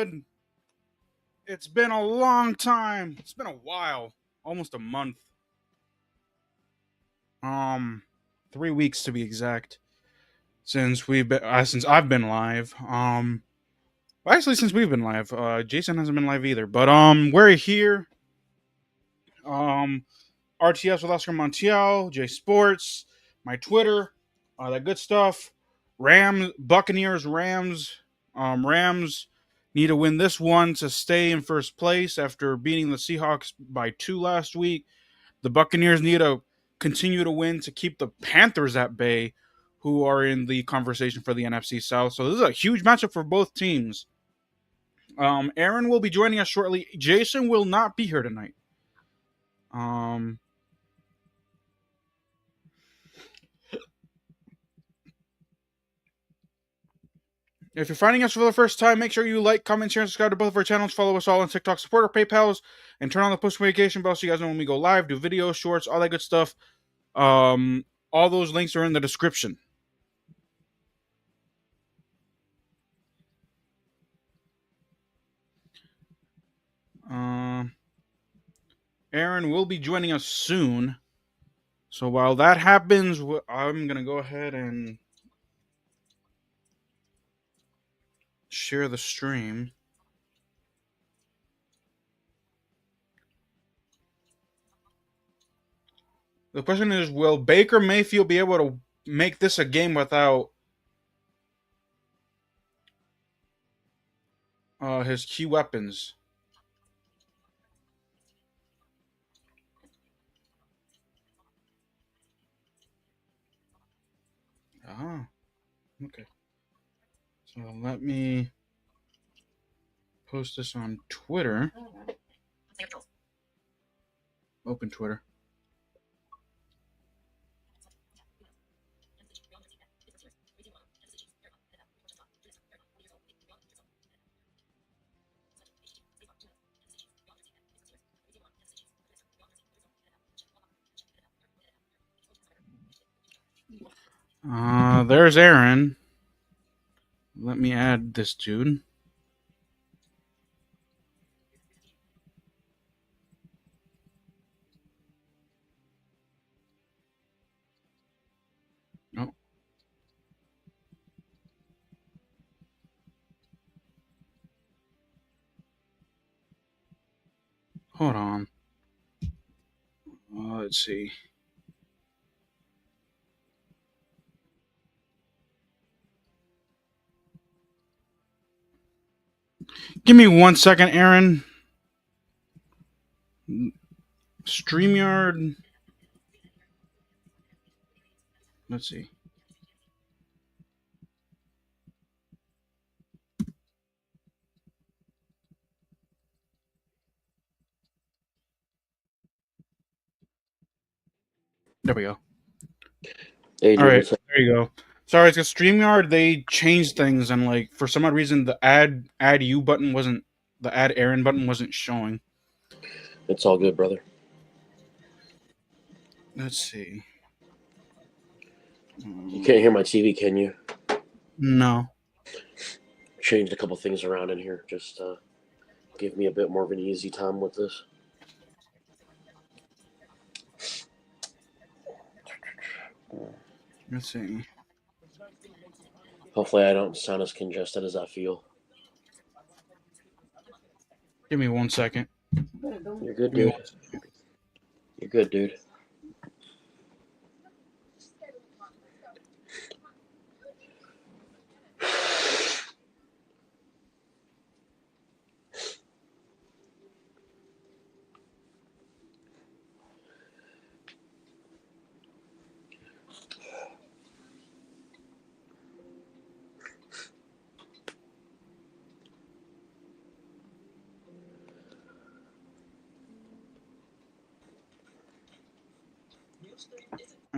good. It's been a long time. It's been a while, almost a month. Um, 3 weeks to be exact, since I've been live. Well, actually, since we've been live. Jason hasn't been live either. But we're here. Um, RTS with Oscar Montiel, J Sports, my Twitter, that good stuff. Buccaneers, Rams. Rams need to win this one to stay in first place after beating the Seahawks by 2 last week. The Buccaneers need to continue to win to keep the Panthers at bay, who are in the conversation for the NFC South. So this is a huge matchup for both teams. Aaron will be joining us shortly. Jason will not be here tonight. If you're finding us for the first time, make sure you like, comment, share, and subscribe to both of our channels. Follow us all on TikTok, support our PayPals, and turn on the post notification bell so you guys know when we go live, do videos, shorts, all that good stuff. All those links are in the description. Aaron will be joining us soon. So while that happens, I'm going to go ahead and share the stream. The question is, will Baker Mayfield be able to make this a game without his key weapons? Ah, okay. So let me post this on Twitter. Open Twitter. There's Aaron. Let me add this dude. Oh. Hold on. Let's see. Give me 1 second, Aaron. StreamYard. Let's see. There we go. Hey, all right, there you go. Sorry, it's because StreamYard, they changed things, and like for some odd reason, the add you button wasn't, the add Aaron button wasn't showing. It's all good, brother. Let's see. You can't hear my TV, can you? No. Changed a couple things around in here. Just give me a bit more of an easy time with this. Let's see. Hopefully I don't sound as congested as I feel. Give me 1 second. You're good, dude. You're good, dude.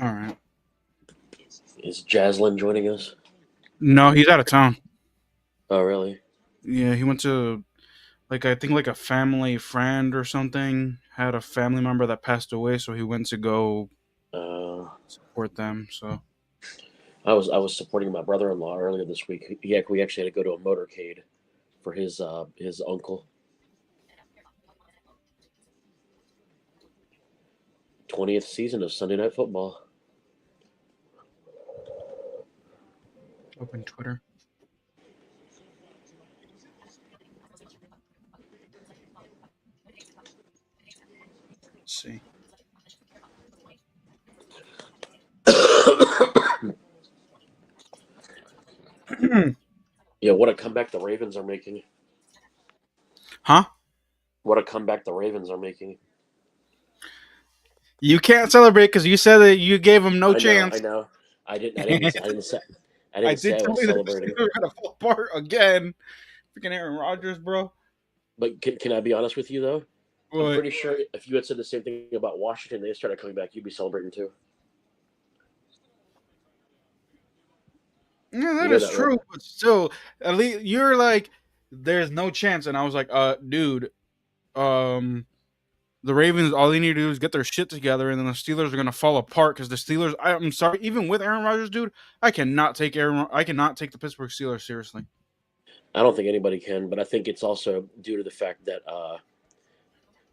All right. Is Jaslyn joining us? No, he's out of town. Oh, really? Yeah, he went to, like, I think like a family friend or something had a family member that passed away, so he went to go support them. So I was supporting my brother-in-law earlier this week. We actually had to go to a motorcade for his uncle. 20th season of Sunday Night Football. Open Twitter. Let's see. Yeah, what a comeback the Ravens are making. Huh? What a comeback the Ravens are making. You can't celebrate because you said that you gave them no I know, I chance. know. I I didn't say did I tell was you the celebrating. Steelers are gonna fall apart again. Freaking Aaron Rodgers, bro. But can I be honest with you though? I'm What? pretty sure if you had said the same thing about Washington, they started coming back, you'd be celebrating too. Yeah, You that know is that, right? true. But still, at least you're like, there's no chance. And I was like, dude, um, the Ravens, all they need to do is get their shit together, and then the Steelers are gonna fall apart because the Steelers. I'm sorry, even with Aaron Rodgers, dude, I cannot take the Pittsburgh Steelers seriously. I don't think anybody can, but I think it's also due to the fact that,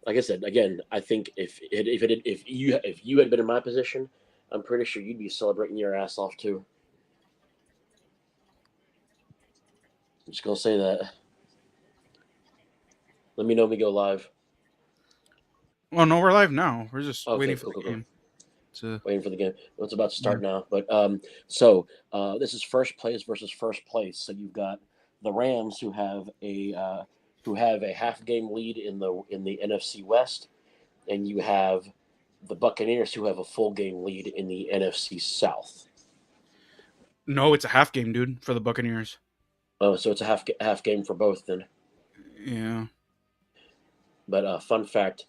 like I said, again, I think if you had been in my position, I'm pretty sure you'd be celebrating your ass off too. I'm just gonna say that. Let me know when we go live. Well, no, we're live now. We're just waiting Okay, for cool, cool, the cool. game to. Waiting for the game. Well, it's about to Yeah. start now. But so this is first place versus first place. So you've got the Rams who have a half game lead in the NFC West, and you have the Buccaneers who have a full game lead in the NFC South. No, it's a half game, dude, for the Buccaneers. Oh, so it's a half game for both then. Yeah, But fun fact: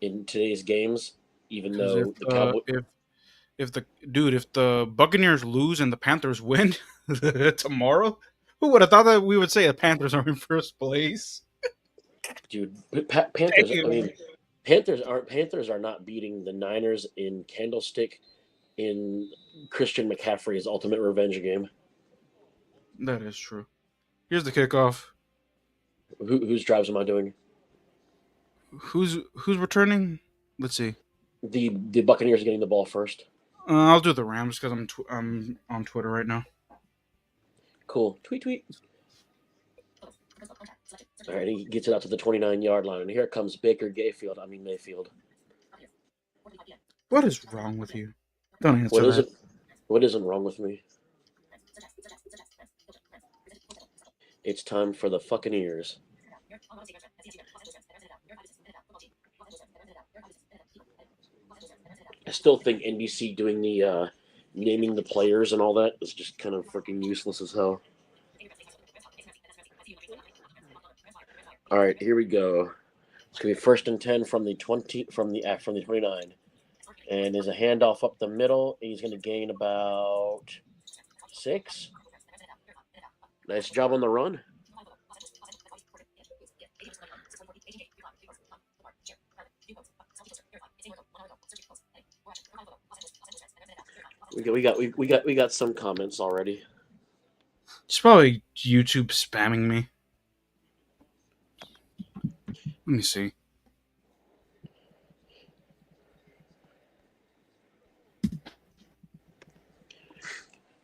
in today's games, even because if though the the Cowboy, if the Buccaneers lose and the Panthers win tomorrow, who would have thought that we would say the Panthers are in first place? dude, Panthers. I Damn. mean, Panthers are not beating the Niners in Candlestick in Christian McCaffrey's ultimate revenge game. That is true. Here's the kickoff. Whose drives am I doing? Who's returning? Let's see. The Buccaneers getting the ball first. I'll do the Rams because I'm on Twitter right now. Cool. Tweet tweet. All right, he gets it out to the 29-yard line, and here comes Baker Mayfield. What is wrong with you? Don't answer What that. isn't what isn't wrong with me? It's time for the Buccaneers. I still think NBC doing the naming the players and all that is just kind of freaking useless as hell. All right, here we go. It's gonna be 1st and 10 from the 29, and there's a handoff up the middle. And he's gonna gain about 6. Nice job on the run. We got some comments already. It's probably YouTube spamming me. Let me see.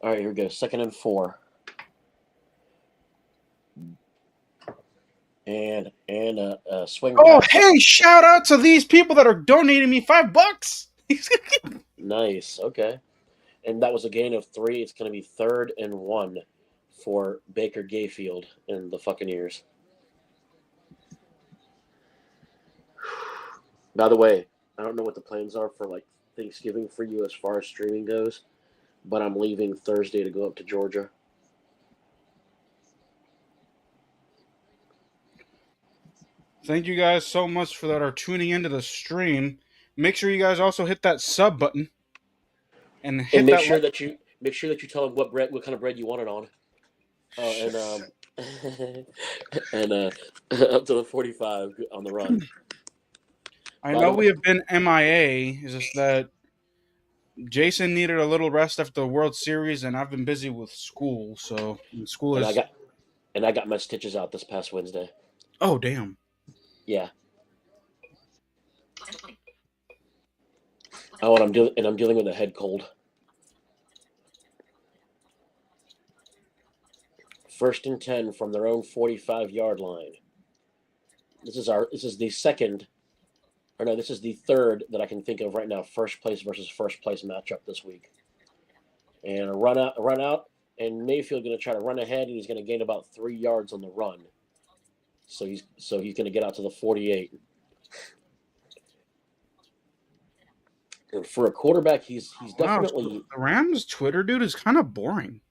All right, here we go. 2nd and 4. And a swing. Oh, pass. hey! Shout out to these people that are donating me $5. Nice. Okay. And that was a gain of 3. It's going to be 3rd and 1 for Baker Mayfield and the Buccaneers. By the way, I don't know what the plans are for like Thanksgiving for you as far as streaming goes, but I'm leaving Thursday to go up to Georgia. Thank you guys so much for that are tuning into the stream. Make sure you guys also hit that sub button and hit And make that sure like. that you tell them what kind of bread you want it on. And up to the 45 on the run. I By the know way, we have been MIA. Is just that Jason needed a little rest after the World Series, and I've been busy with school. So school and is and I got my stitches out this past Wednesday. Oh damn. Yeah. Oh, and I'm dealing with a head cold. First and 10 from their own 45-yard line. This is the second, or no, this is the third that I can think of right now. First place versus first place matchup this week. And a run out, and Mayfield going to try to run ahead, and he's going to gain about 3 yards on the run. So he's going to get out to the 48. And for a quarterback, he's Wow. definitely. So the Rams Twitter dude is kind of boring.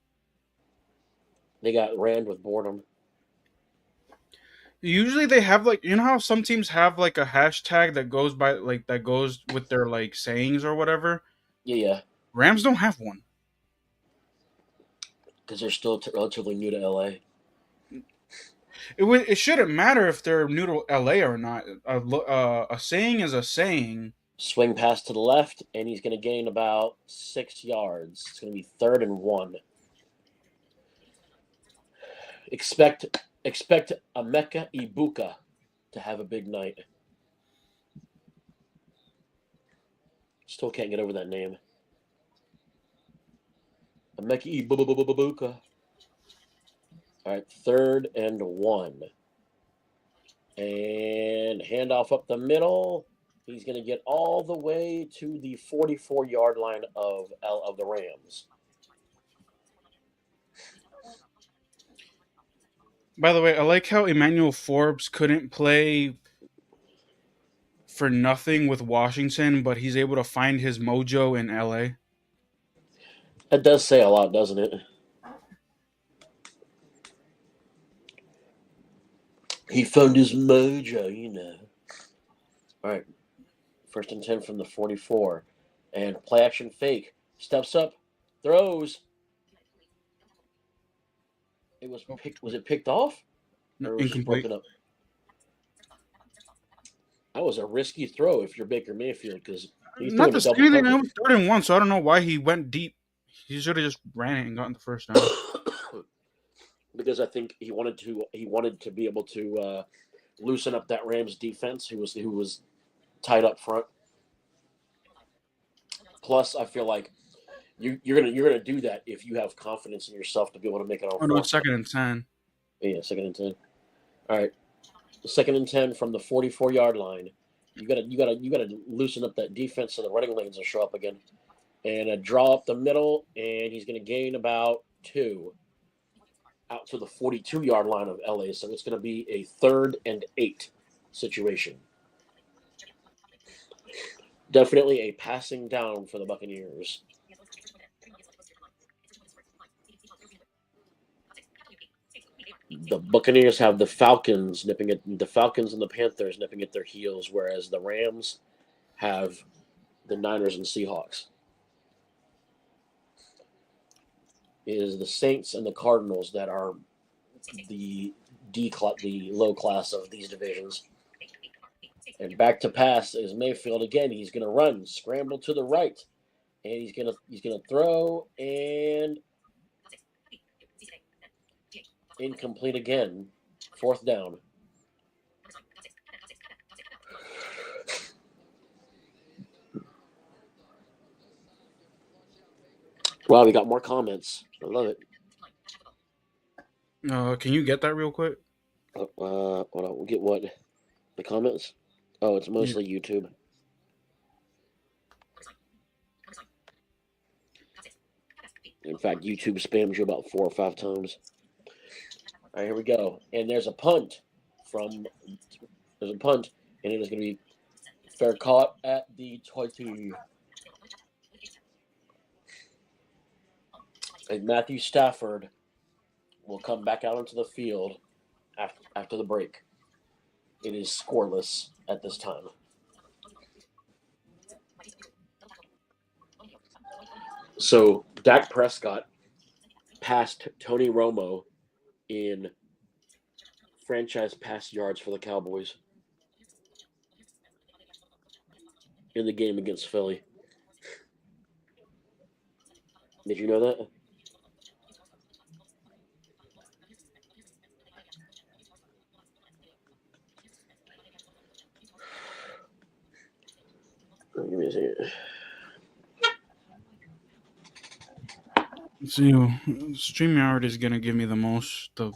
They got rammed with boredom. Usually they have like, you know how some teams have like a hashtag that goes by like that goes with their like sayings or whatever. Yeah. Rams don't have one. Because they're still relatively new to LA. It shouldn't matter if they're new to LA or not. A saying is a saying. Swing pass to the left, and he's going to gain about 6 yards. It's going to be 3rd and 1. Expect Emeka Ibuka to have a big night. Still can't get over that name. Emeka Ibuka. All right, 3rd and 1. And handoff up the middle. He's going to get all the way to the 44-yard line of the Rams. By the way, I like how Emmanuel Forbes couldn't play for nothing with Washington, but he's able to find his mojo in LA. That does say a lot, doesn't it? He found his mojo, you know. All right. 1st and 10 from the 44. And play action fake. Steps up. Throws. It was picked. Was it picked off? Or was it just Incomplete. broken up? That was a risky throw if you're Baker Mayfield because he's Not throwing to a say double anything, it coverage. was 3rd and 1, so I don't know why he went deep. He should have just ran it and gotten the first down. Because I think he wanted to be able to loosen up that Rams defense who was tight up front. Plus, I feel like you're gonna do that if you have confidence in yourself to be able to make it on Oh no, fourth. it's 2nd and 10. Yeah, 2nd and 10. All right, 2nd and 10 from the 44-yard line. You gotta loosen up that defense so the running lanes will show up again. And a draw up the middle, and he's gonna gain about 2 out to the 42-yard line of LA. So it's gonna be a 3rd and 8 situation. Definitely a passing down for the Buccaneers. The Buccaneers have the Falcons and the Panthers nipping at their heels, whereas the Rams have the Niners and Seahawks. It is the Saints and the Cardinals that are the low class of these divisions. And back to pass is Mayfield again. He's going to run, scramble to the right, and he's gonna throw and incomplete again. 4th down. Wow, we got more comments. I love it. Can you get that real quick? Hold on, we'll get what? The comments? Oh, it's mostly YouTube. In fact, YouTube spams you about 4 or 5 times. All right, here we go. And there's a punt, and it is going to be fair caught at the 20. And Matthew Stafford will come back out onto the field after the break. It is scoreless at this time. So Dak Prescott passed Tony Romo in franchise pass yards for the Cowboys in the game against Philly. Did you know that? Give me a second. Let's see, StreamYard is gonna give me the more The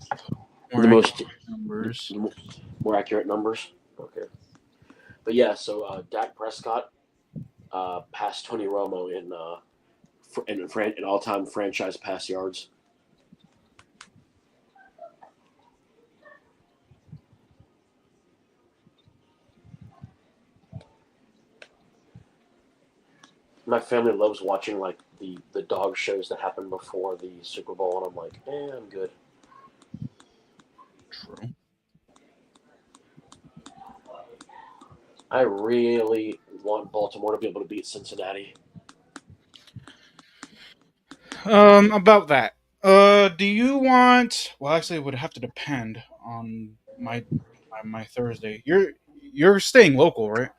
accurate most, numbers. the more accurate numbers. Okay, but yeah. So Dak Prescott passed Tony Romo in all-time franchise pass yards. My family loves watching like the dog shows that happen before the Super Bowl, and I'm like, I'm good. True. I really want Baltimore to be able to beat Cincinnati. About that. Do you want? Well, actually, it would have to depend on my Thursday. You're staying local, right?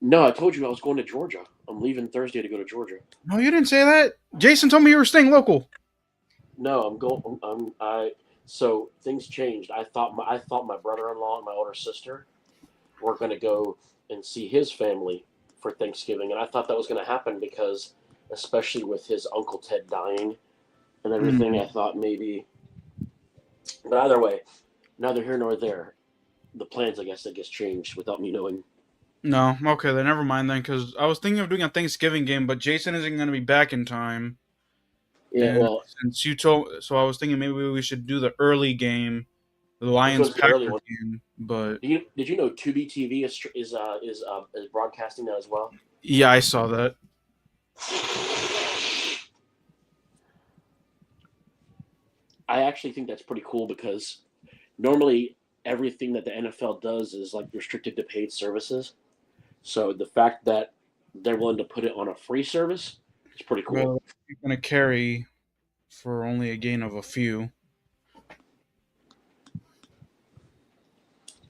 No, I told you I was going to Georgia. I'm leaving Thursday to go to Georgia. No, you didn't say that. Jason told me you were staying local. No, I'm going. I so things changed. I thought my brother-in-law and my older sister were going to go and see his family for Thanksgiving, and I thought that was going to happen because, especially with his Uncle Ted dying and everything, Hmm. I thought maybe. But either way, neither here nor there. The plans, I guess changed without me knowing. No, okay, then never mind then, because I was thinking of doing a Thanksgiving game, but Jason isn't going to be back in time. Yeah, And well, since you told, so I was thinking maybe we should do the early game, the which Lions one's the early Packers one? game. But Did you know Tubi TV is broadcasting that as well? yeah, I saw that. I actually think that's pretty cool because normally everything that the NFL does is like restricted to paid services. So the fact that they're willing to put it on a free service is pretty cool. Well, you're going to carry for only a gain of a few.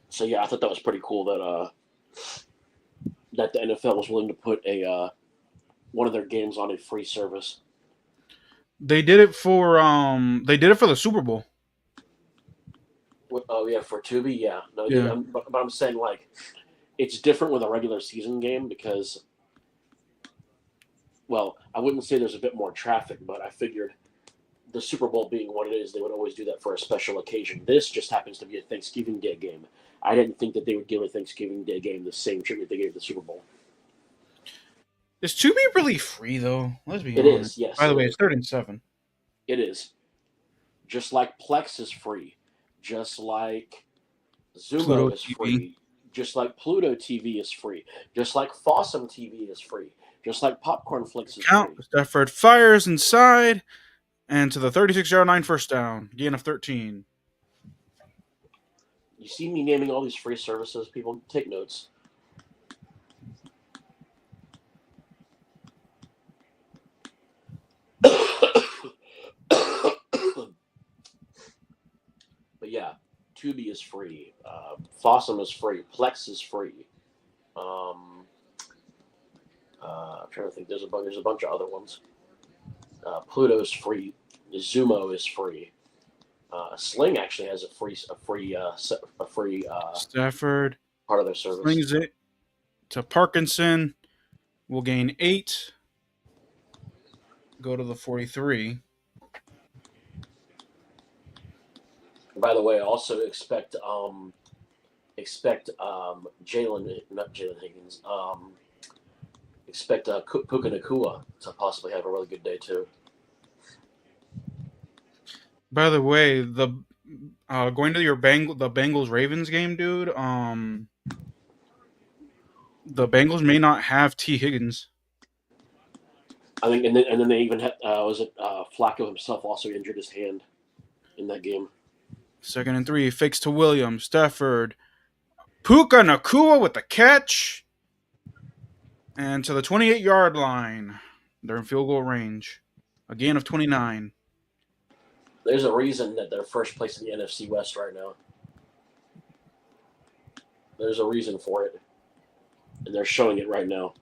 So yeah, I thought that was pretty cool that the NFL was willing to put a one of their games on a free service. They did it for the Super Bowl. Oh yeah, for Tubi, yeah. No, Yeah. but I'm saying like it's different with a regular season game because, well, I wouldn't say there's a bit more traffic, but I figured the Super Bowl being what it is, they would always do that for a special occasion. This just happens to be a Thanksgiving Day game. I didn't think that they would give a Thanksgiving Day game the same treatment they gave the Super Bowl. Is Tubi really free though? Let's be It honest. is, yes, By the it way, is. it's 37. It is. Just like Plex is free, just like Pluto Zumo is TV. free, just like Pluto TV is free, just like Fossum TV is free, just like Popcorn Flicks is Count. free. Stafford fires inside and to the 36-yard line, first down. Gain of 13. You see me naming all these free services, people take notes. But yeah, Tubi is free. Fossum is free. Plex is free. Um, I'm trying to think. There's a bunch of other ones. Pluto's free. Zumo is free. Sling actually has a free Stafford part of their service. slings it to Parkinson. Will gain 8. Go to the 43. By the way, also expect Jalen, not Jalen Higgins. Expect Puka Nakua to possibly have a really good day too. By the way, going to the Bengals Ravens game, dude. The Bengals may not have T Higgins. I think, and then they even had was it Flacco himself also injured his hand in that game. 2nd and 3. Fakes to Williams. Stafford. Puka Nakua with the catch. And to the 28-yard line. They're in field goal range. A gain of 29. There's a reason that they're first place in the NFC West right now. There's a reason for it, and they're showing it right now.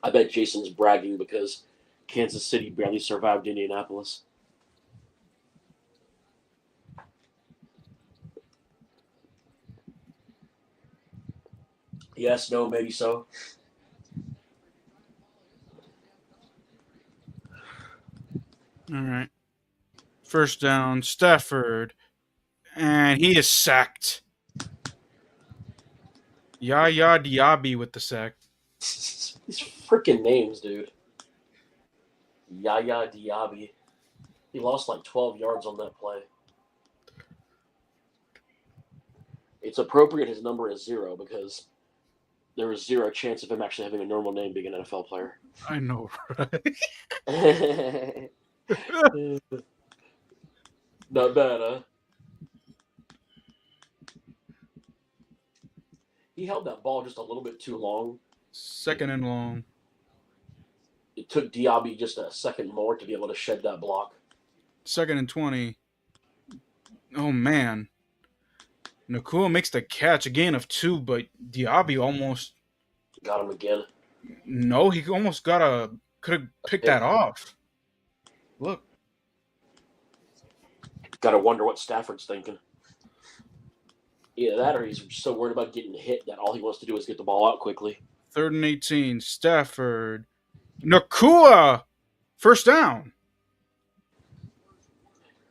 I bet Jason's bragging because Kansas City barely survived Indianapolis. Yes, no, maybe so. All right. First down, Stafford. And he is sacked. Yaya Diaby with the sack. These freaking names, dude. Yaya Diaby. He lost like 12 yards on that play. It's appropriate his number is 0 because there was 0 chance of him actually having a normal name being an NFL player. I know, right? Not bad, huh? He held that ball just a little bit too long. Second and long. It took Diaby just a second more to be able to shed that block. Second and 20. Oh, man. Nakua makes the catch. A gain of 2, but Diaby almost. Got him again. No, he almost could have picked that off. Look. Got to wonder what Stafford's thinking. Either that or he's so worried about getting hit that all he wants to do is get the ball out quickly. 3rd and 18. Stafford. Nakua! First down.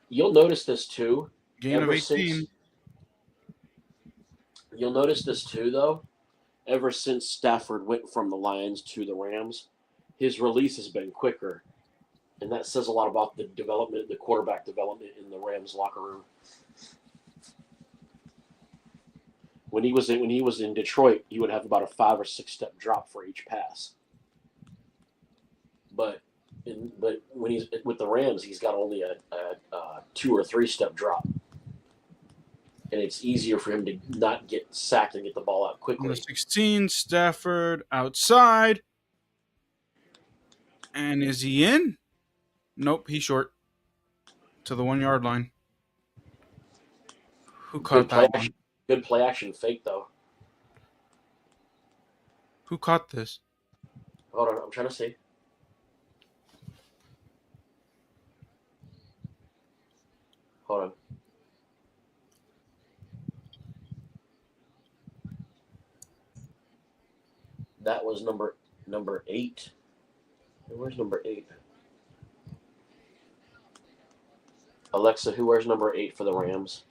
You'll notice this too. Gain of 18. You'll notice this too, though. Ever since Stafford went from the Lions to the Rams, his release has been quicker. And that says a lot about the development, the quarterback development in the Rams locker room. When he was in Detroit, he would have about a 5 or 6 step drop for each pass. But when he's with the Rams, he's got only a 2 or 3 step drop, and it's easier for him to not get sacked and get the ball out quickly. Number 16, Stafford outside, and is he in? Nope, he's short to the 1 yard line. Who caught that one? Good play action fake though. Who caught this? Hold on, I'm trying to see. Hold on. That was number 8. Where's number 8? Alexa, who wears number 8 for the Rams?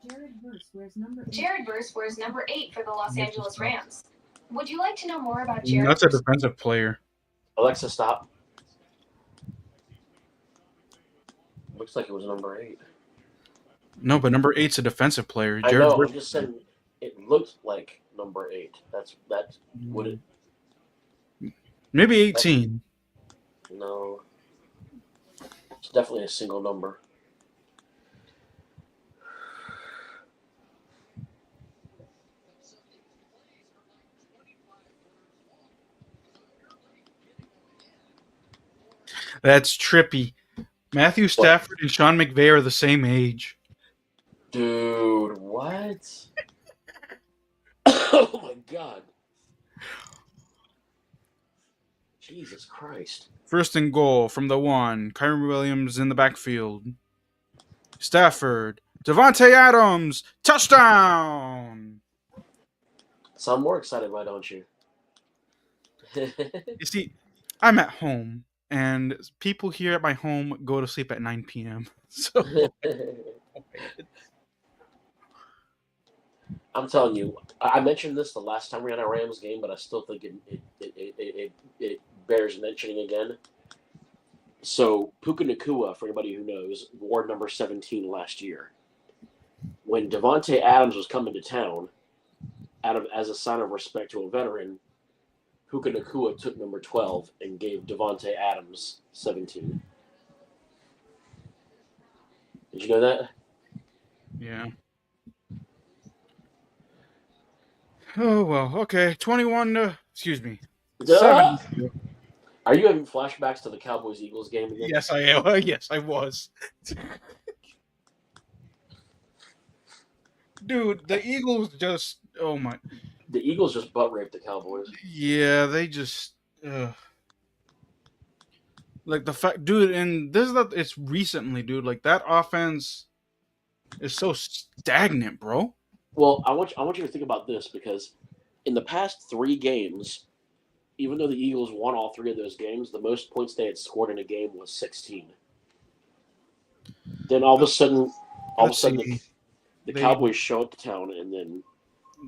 Jared Verse wears number 8 for the Los Angeles Rams. Would you like to know more about Jared? That's a defensive player. Alexa, stop. Looks like it was number 8. No, but number 8's a defensive player. I know. I'm just saying it looked like number 8. That's what it. Maybe 18. No. It's definitely a single number. That's trippy. Matthew Stafford and Sean McVay are the same age. Dude, what? Oh my God. Jesus Christ. First and goal from the 1. Kyren Williams in the backfield. Stafford. Davante Adams. Touchdown. So I'm more excited, why don't you? You see, I'm at home, and people here at my home go to sleep at 9 p.m. So I'm telling you, I mentioned this the last time we had a Rams game, but I still think it bears mentioning again. So Puka Nacua, for anybody who knows, wore number 17 last year. When Davante Adams was coming to town, as a sign of respect to a veteran, Puka Nacua took number 12 and gave Davante Adams 17. Did you know that? yeah. Oh well, okay. 21. Excuse me. 7. Are you having flashbacks to the Cowboys-Eagles game again? Yes, I am. Yes, I was. Dude, the Eagles just. Oh my. The Eagles just butt raped the Cowboys. Yeah, they just. Like the fact, dude, and this is that it's recently, dude. Like that offense is so stagnant, bro. Well, I want you to think about this because in the past 3 games, even though the Eagles won all 3 of those games, the most points they had scored in a game was 16. Then Uh, all of a let's sudden, see. the They Cowboys show up to town, and then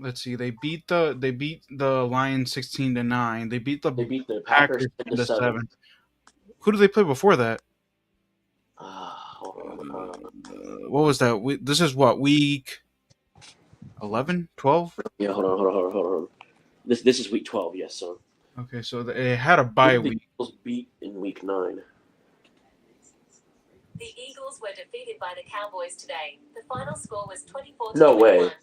let's see. They beat the Lions 16-9. They beat the they beat the Packers Packers ten to 10-7. seven. Who did they play before that? Hold on. What was that? This is what, week 11, 12? Yeah, hold on. This is week 12. Yes, so Okay, so they had a who bye did the week. Eagles beat in week 9? The Eagles were defeated by the Cowboys today. The final score was 24 to No 21. way. Did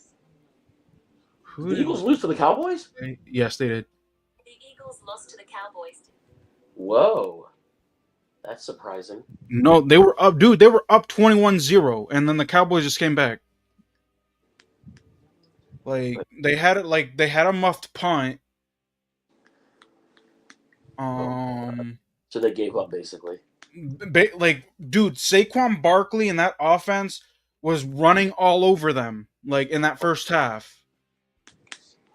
Who the did Eagles lose to the Cowboys? Yes, they did. The Eagles lost to the Cowboys. Whoa, that's surprising. No, they were up, dude. They were up 21-0, and then the Cowboys just came back. Like they had a muffed punt. Um, So they gave up basically. dude, Saquon Barkley and that offense was running all over them, like in that first half.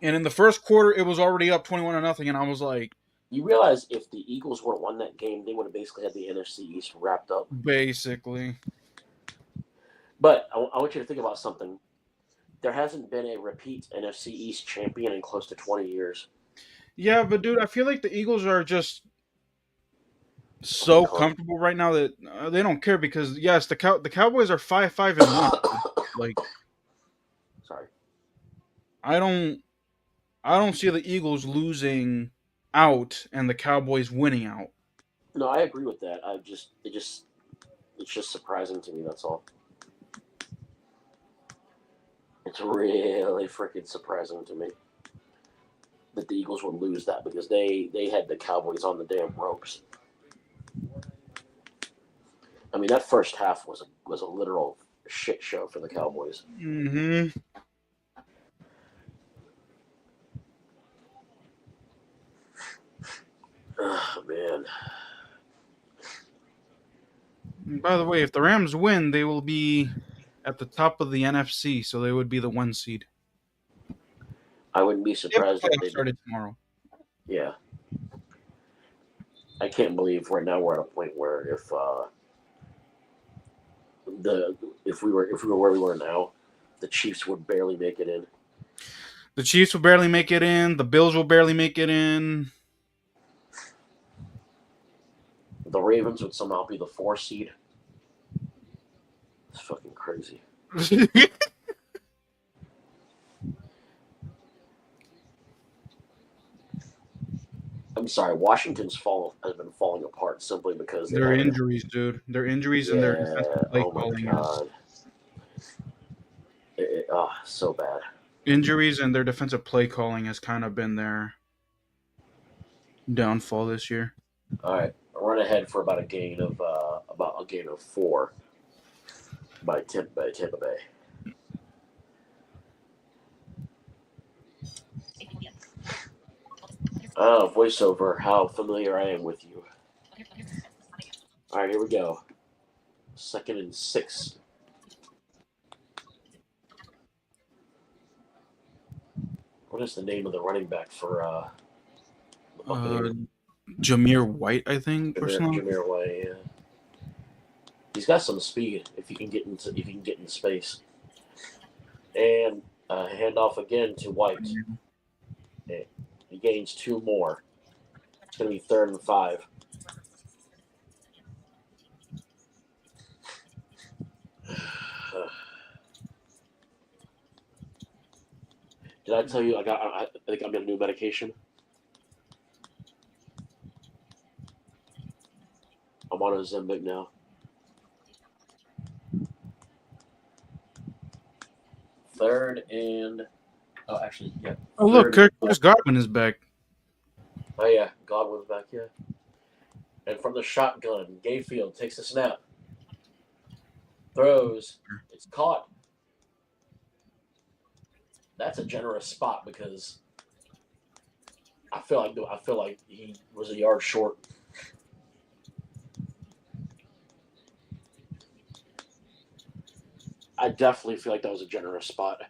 And in the first quarter, it was already up 21-0, and I was like, You realize if the Eagles would have won that game, they would have basically had the NFC East wrapped up. basically. But I want you to think about something. There hasn't been a repeat NFC East champion in close to 20 years. Yeah, but dude, I feel like the Eagles are just Fucking so con- comfortable right now that they don't care because yes, the Cowboys are 5-5-1. Like Sorry. I don't I don't see the Eagles losing out and the Cowboys winning out. No, I agree with that. It's just surprising to me. That's all. It's really freaking surprising to me that the Eagles would lose that because they had the Cowboys on the damn ropes. I mean, that first half was a literal shit show for the Cowboys. Mm-hmm. Oh, man. By the way, if the Rams win, they will be at the top of the NFC, so they would be the 1 seed. I wouldn't be If the surprised if playoffs they. started tomorrow. Yeah. I can't believe right now we're at a point where if we were where we were now, the Chiefs would barely make it in. The Chiefs will barely make it in. The Bills will barely make it in. The Ravens would somehow be the 4 seed. It's fucking crazy. I'm sorry, Washington's fall has been falling apart simply because they Their haven't. injuries, dude. Their injuries and their defensive Yeah. play Oh my calling is god. So bad. injuries and their defensive play calling has kind of been their downfall this year. All right, run ahead for about a gain of 4 by Tampa Bay. Oh, voiceover, how familiar I am with you. All right, here we go. 2nd and 6. What is the name of the running back for the Buccaneers? Jameer White, I think, or something. Jameer Way. Yeah. He's got some speed if he can get into space. And handoff again to White. He gains 2 more. It's going to be 3rd and 5. Did I tell you I think I'm on a new medication? I'm on a Ozempic now. 3rd and actually, yeah. Oh, look, 3rd. Chris Godwin is back. Oh yeah, Godwin's back. Yeah. And from the shotgun, Gayfield takes a snap, throws. It's caught. That's a generous spot because I feel like he was a yard short. I definitely feel like that was a generous spot.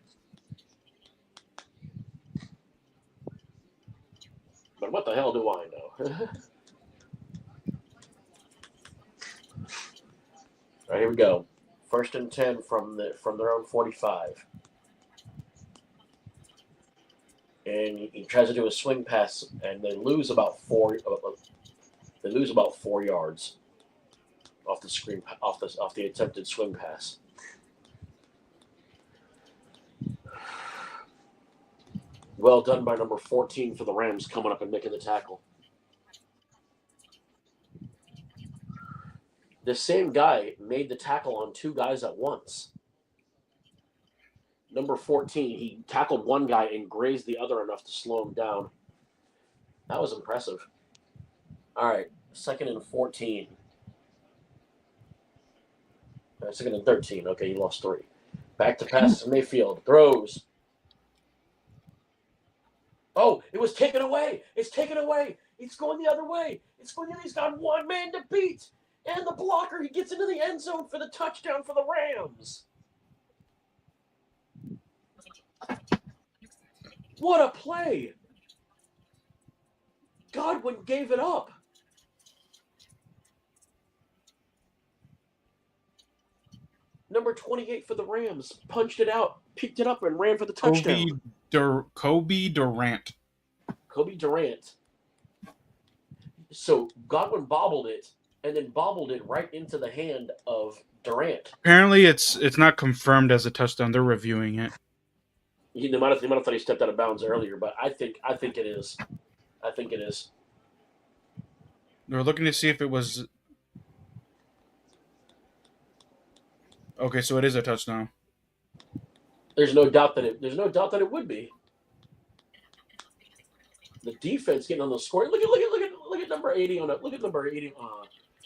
All right, here we go. 1st and 10 from their own 45. And he tries to do a swing pass, and they lose about 4. They lose about 4 yards off the attempted swing pass. Well done by number 14 for the Rams coming up and making the tackle. The same guy made the tackle on 2 guys at once. Number 14, he tackled one guy and grazed the other enough to slow him down. That was impressive. All right, 2nd and 14. 2nd and 13. Okay, he lost 3. Back to pass to Mayfield. Throws. Oh, it was taken away. It's taken away. It's going the other way. He's got one man to beat. And the blocker, he gets into the end zone for the touchdown for the Rams. What a play. Godwin gave it up. Number 28 for the Rams punched it out, picked it up, and ran for the touchdown. Kobe Durant. Kobe Durant. So Godwin bobbled it, and then bobbled it right into the hand of Durant. Apparently, it's not confirmed as a touchdown. They're reviewing it. They might have thought he stepped out of bounds earlier, but I think it is. I think it is. They're looking to see if it was. Okay, so it is a touchdown. There's no doubt that it would be. The defense getting on the score. Look at number 80 on it. Look at number 80.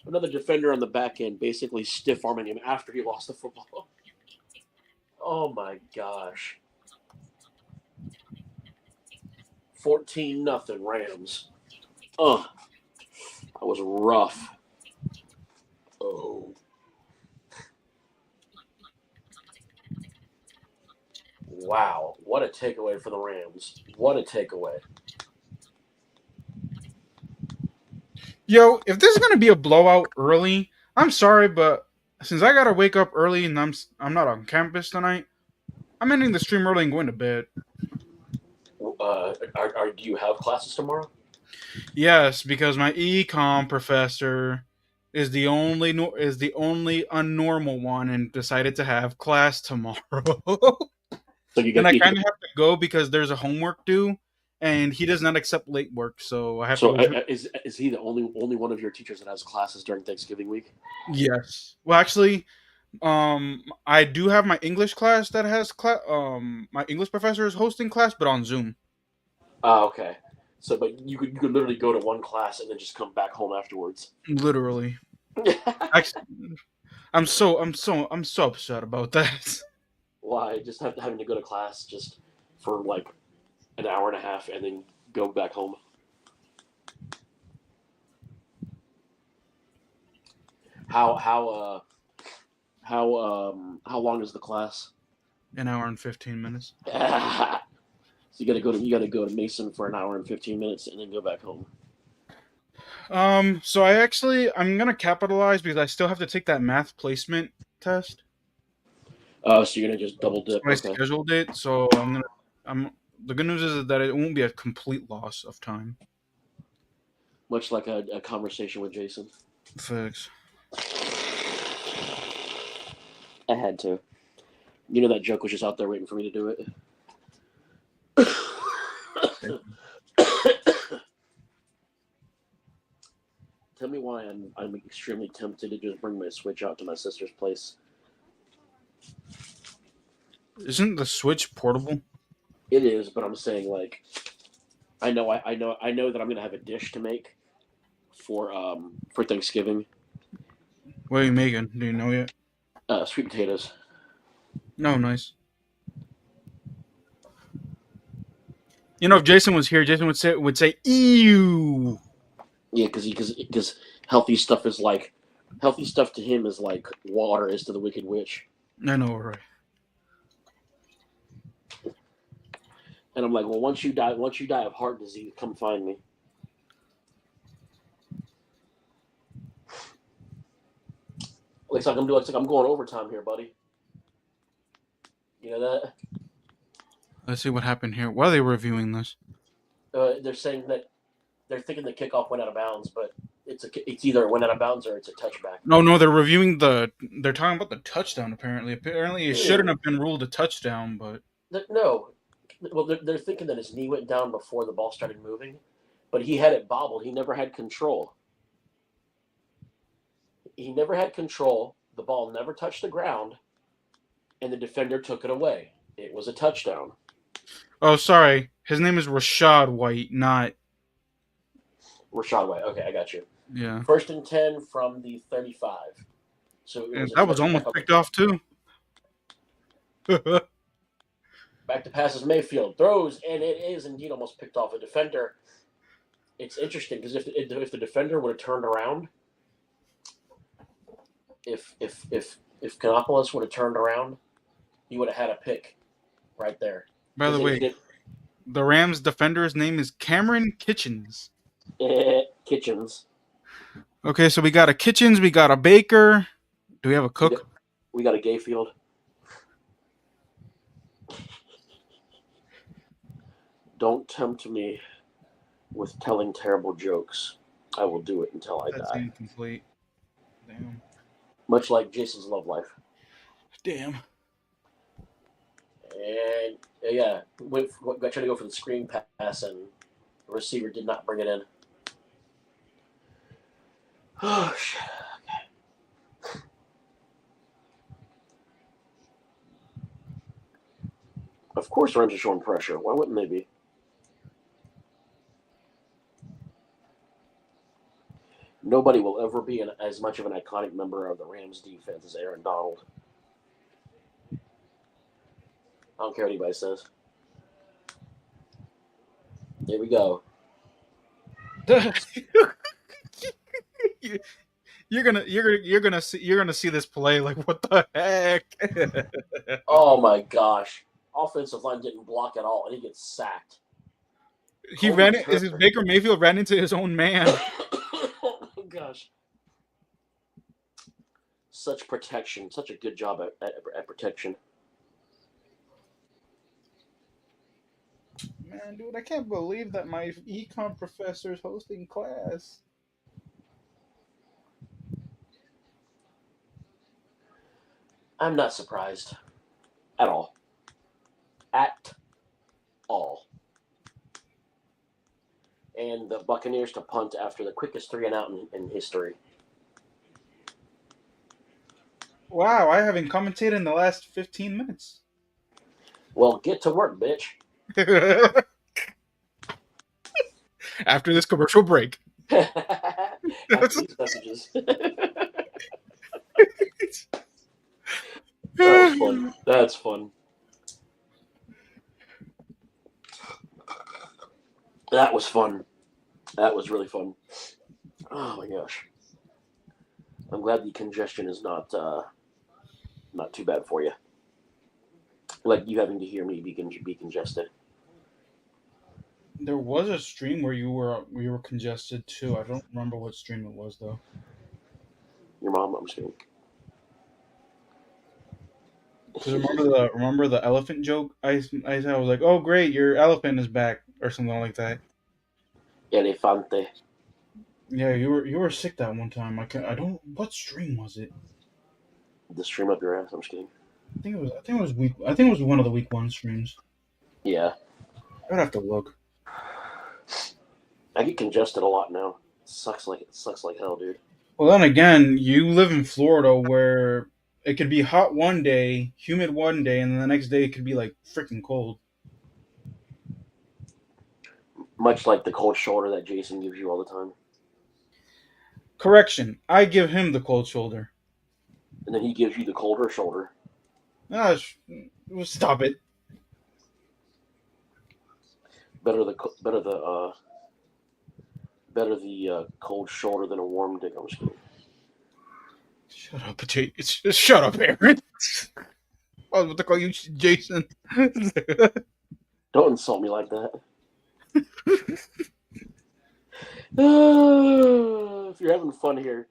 Another defender on the back end, basically stiff arming him after he lost the football. Oh my gosh. 14-0 Rams. That was rough. Oh. Wow. What a takeaway for the Rams. What a takeaway. Yo, if this is gonna be a blowout early, I'm sorry, but since I gotta wake up early and I'm not on campus tonight, I'm ending the stream early and going to bed. Do you have classes tomorrow? Yes, because my econ professor is the only unnormal one and decided to have class tomorrow. And I kind of have to go because there's a homework due, and he does not accept late work, so I have to. So is he the only one of your teachers that has classes during Thanksgiving week? Yes. Well, actually, I do have my English class that has class. My English professor is hosting class, but on Zoom. Oh, okay. So, but you could literally go to one class and then just come back home afterwards. Literally. Actually, I'm so upset about that. Why? Just having to go to class just for like an hour and a half and then go back home. How long is the class? An hour and 15 minutes. So you gotta go to Mason for an hour and 15 minutes and then go back home. So I'm gonna capitalize because I still have to take that math placement test. So you're gonna just double dip. I scheduled it, so the good news is that it won't be a complete loss of time. Much like a conversation with Jason. Thanks. I had to. You know that joke was just out there waiting for me to do it. Tell me why I'm extremely tempted to just bring my Switch out to my sister's place. Isn't the Switch portable? It is, but I'm saying like, I know that I'm gonna have a dish to make for Thanksgiving. What are you making? Do you know yet? Sweet potatoes. No, nice. You know, if Jason was here, Jason would say, "Ew." Yeah, because healthy stuff to him is like water is to the Wicked Witch. I know, right? And I'm like, well, once you die of heart disease, come find me. Looks like I'm going overtime here, buddy. You know that? Let's see what happened here. Why are they reviewing this? They're saying that they're thinking the kickoff went out of bounds, but it's either it went out of bounds or it's a touchback. No, they're reviewing they're talking about the touchdown, apparently. Apparently it shouldn't Ew. have been ruled a touchdown, but No. Well, they're thinking that his knee went down before the ball started moving, but he had it bobbled. He never had control. He never had control. The ball never touched the ground, and the defender took it away. It was a touchdown. oh sorry. His name is Rashad White, not Rashad White. Okay, I got you. yeah. 1st and 10 from the 35. So it And was a that was almost picked off too. Back to passes Mayfield. Throws, and it is indeed almost picked off a defender. It's interesting because if the defender would have turned around, if Kanopoulos would have turned around, he would have had a pick right there. By the way, the Rams defender's name is Cameron Kitchens. Kitchens. Okay, so we got a Kitchens, we got a Baker. Do we have a Cook? We got a Gayfield. Don't tempt me with telling terrible jokes. I will do it until I That's die. incomplete. Damn. Much like Jason's love life. Damn. And yeah, got trying to go for the screen pass, and the receiver did not bring it in. Oh shit. Okay. Of course, the Rams are showing pressure. Why wouldn't they be? Nobody will ever be as much of an iconic member of the Rams defense as Aaron Donald. I don't care what anybody says. Here we go. You're gonna see this play like what the heck? Oh my gosh. Offensive line didn't block at all, and he gets sacked. He ran it. Is Baker Mayfield ran into his own man? Oh my gosh. Such protection. Such a good job at protection. Man, dude, I can't believe that my econ professor is hosting class. I'm not surprised. At all. At all. And the Buccaneers to punt after the quickest 3-and-out in history. Wow, I haven't commentated in the last 15 minutes. Well, get to work, bitch. After this commercial break. After these messages. That was fun. That's fun. That was fun. That was really fun. Oh my gosh. I'm glad the congestion is not too bad for you. Like you having to hear me be congested. There was a stream where you were congested too. I don't remember what stream it was though. Your mom, I'm just kidding. Because remember the elephant joke? I was like, oh great, your elephant is back or something like that. Elefante. Yeah, you were sick that one time. What stream was it? The stream up your ass. I'm just kidding. I think it was week. I think it was one of the week 1 streams. Yeah. I'd have to look. I get congested a lot now. It sucks like hell, dude. Well, then again, you live in Florida where it could be hot one day, humid one day, and then the next day it could be like freaking cold. Much like the cold shoulder that Jason gives you all the time. Correction, I give him the cold shoulder. And then he gives you the colder shoulder. Ah, stop it. Better the cold shoulder than a warm dick. I'm just kidding. Shut up, Aaron. I was about to call you Jason. Don't insult me like that. If you're having fun here,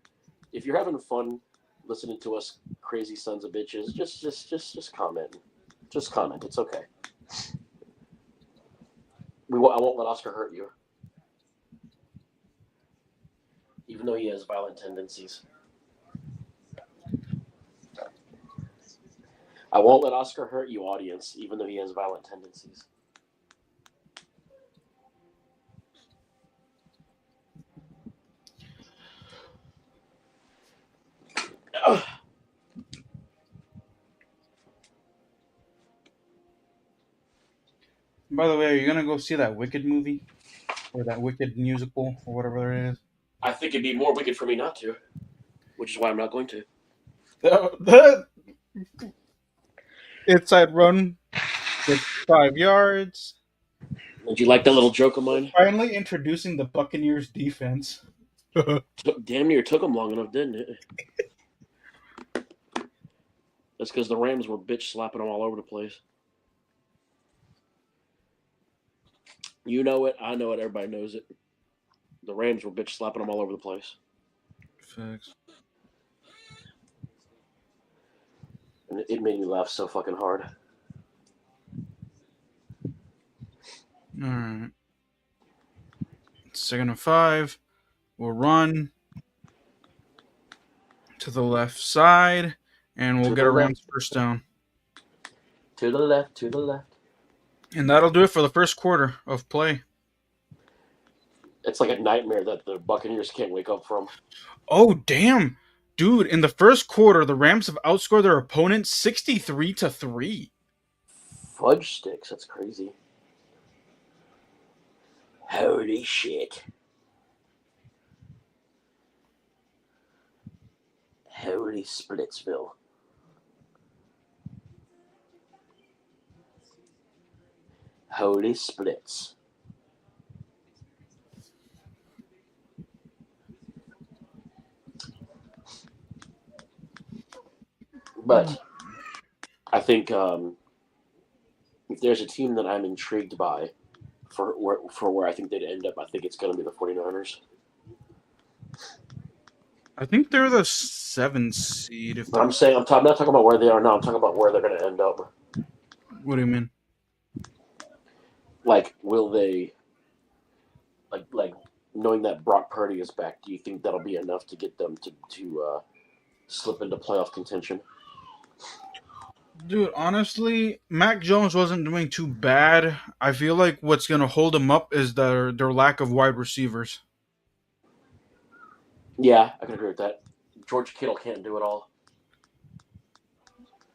if you're having fun listening to us crazy sons of bitches, just comment. Just comment. It's okay. I won't let Oscar hurt you, even though he has violent tendencies. I won't let Oscar hurt you, audience, even though he has violent tendencies. By the way, are you gonna go see that Wicked movie or that Wicked musical or whatever it is? I think it'd be more wicked for me not to, which is why I'm not going to. The inside run, gets 5 yards. Did you like that little joke of mine? Finally introducing the Buccaneers defense. Damn near took him long enough, didn't it? That's because the Rams were bitch slapping them all over the place. You know it. I know it. Everybody knows it. The Rams were bitch slapping them all over the place. Facts. And it made me laugh so fucking hard. All right. 2nd and 5. We'll run to the left side, and we'll get a Rams first down. To the left, to the left. And that'll do it for the first quarter of play. It's like a nightmare that the Buccaneers can't wake up from. Oh, damn. Dude, in the first quarter, the Rams have outscored their opponent 63-3. Fudge sticks, that's crazy. Holy shit. Holy Splitsville. Holy Splits. But I think if there's a team that I'm intrigued by for where I think they'd end up, I think it's going to be the 49ers. I think they're the 7th seed. But I'm not talking about where they are now. I'm talking about where they're going to end up. What do you mean? Like, will they, like knowing that Brock Purdy is back, do you think that'll be enough to get them to slip into playoff contention? Dude, honestly, Mac Jones wasn't doing too bad. I feel like what's going to hold them up is their lack of wide receivers. Yeah, I can agree with that. George Kittle can't do it all.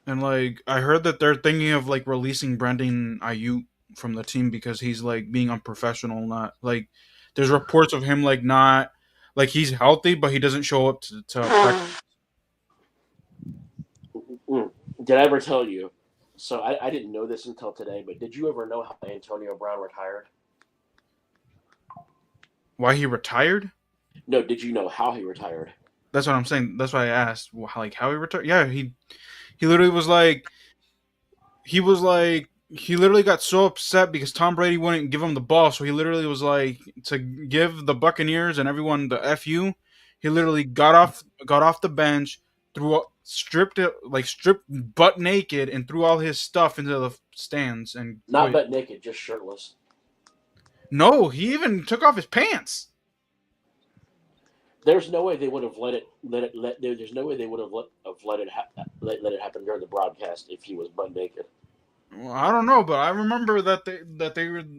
And, like, I heard that they're thinking of, like, releasing Brandon Ayuk from the team because he's, like, being unprofessional. Not, like, there's reports of him, like, not, like, he's healthy, but he doesn't show up to practice. Did I ever tell you? So I didn't know this until today, but did you ever know how Antonio Brown retired? Why he retired? No, did you know how he retired? That's what I'm saying. That's why I asked, like, how he retired. Yeah, he literally was like, he literally got so upset because Tom Brady wouldn't give him the ball, so he literally was like, to give the Buccaneers and everyone the FU. He literally got off the bench, stripped butt naked, and threw all his stuff into the stands and not butt naked, just shirtless. No, he even took off his pants. There's no way they would have there's no way they would have let it happen during the broadcast if he was butt naked. Well, I don't know, but I remember that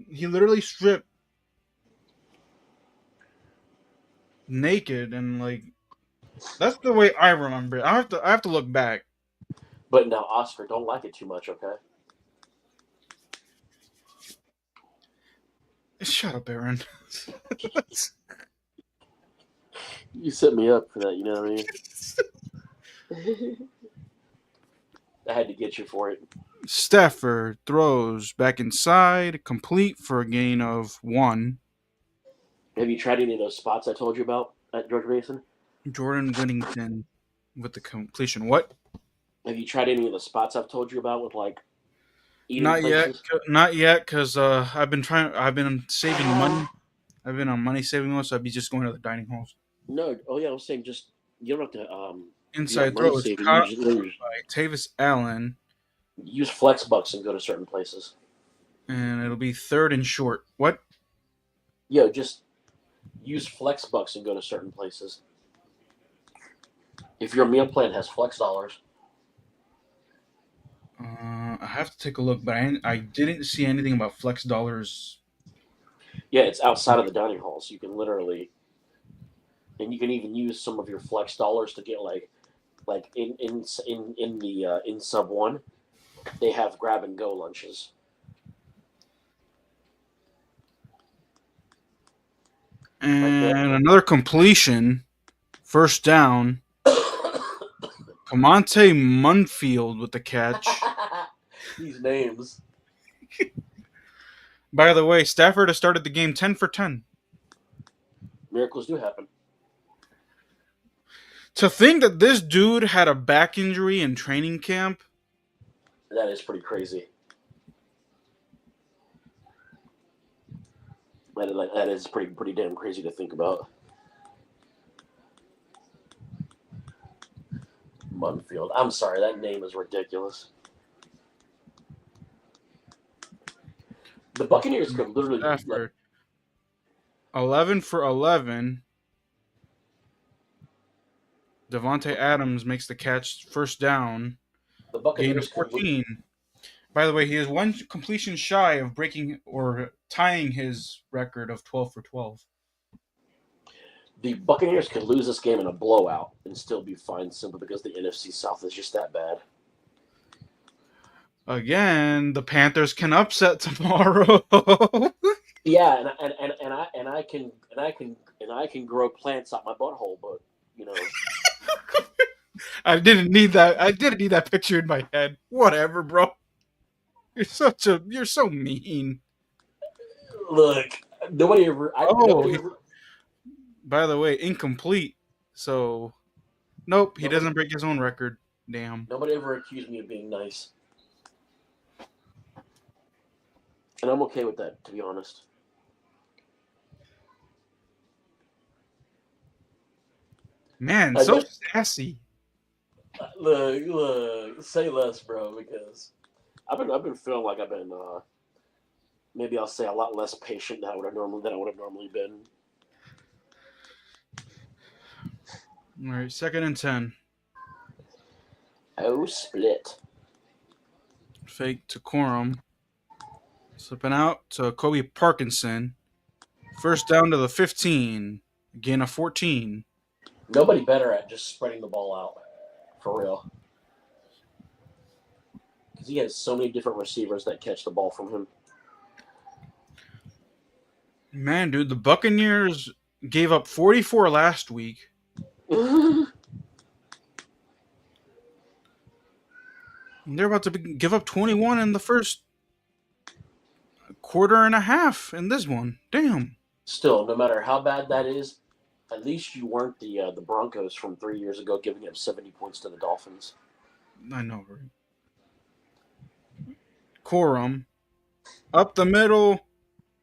he literally stripped naked, and like that's the way I remember it. I have to look back. But now, Oscar, don't like it too much, okay? Shut up, Aaron. You set me up for that, you know what I mean? I had to get you for it. Stafford throws back inside, complete for a gain of 1. Have you tried any of those spots I told you about at George Mason? Jordan Whittington with the completion. What? Have you tried any of the spots I've told you about with like eating Not places? Not yet, because I've been saving money. I've been on money saving mode, so I'd be just going to the dining halls. No, oh yeah, I was saying just you don't have to Inside let me throw is see if caught by Tavis Allen, use flex bucks and go to certain places. and it'll be 3rd and short. What? Yo, just use flex bucks and go to certain places. If your meal plan has flex dollars. I have to take a look, but I didn't see anything about flex dollars. Yeah, it's outside of the dining hall, so you can literally, and you can even use some of your flex dollars to get like in sub one, they have grab and go lunches. And another completion, 1st down. Camonte Munfield with the catch. These names. By the way, Stafford has started the game 10 for 10. Miracles do happen. To think that this dude had a back injury in training camp. That is pretty crazy. That is pretty damn crazy to think about. Munfield. I'm sorry, that name is ridiculous. The Buccaneers could literally Stafford, 11 for 11. Devontae Adams makes the catch, 1st down. the Gain of Buccaneers could 14. By the way, he is 1 completion shy of breaking or tying his record of 12 for 12. the Buccaneers could lose this game in a blowout and still be fine simply because the NFC South is just that bad. Again, the Panthers can upset tomorrow. Yeah, and I can grow plants out my butthole, but you know. I didn't need that. I didn't need that picture in my head. Whatever, bro. You're so mean. Look, nobody ever. By the way, incomplete. So, nope, he doesn't break his own record. Damn. Nobody ever accused me of being nice, and I'm okay with that, to be honest. Man, so sassy. Look, say less, bro, because I've been feeling like I've been maybe I'll say a lot less patient than I would have normally been. All right, 2nd and 10. Oh, split. Fake to Corum. Slipping out to Kobe Parkinson. 1st down to the 15. Gain of 14. Nobody better at just spreading the ball out, for real. Because he has so many different receivers that catch the ball from him. Man, dude, the Buccaneers gave up 44 last week. They're about to give up 21 in the first quarter and a half in this one. Damn. Still, no matter how bad that is, at least you weren't the Broncos from 3 years ago giving up 70 points to the Dolphins. I know, right? Corum up the middle,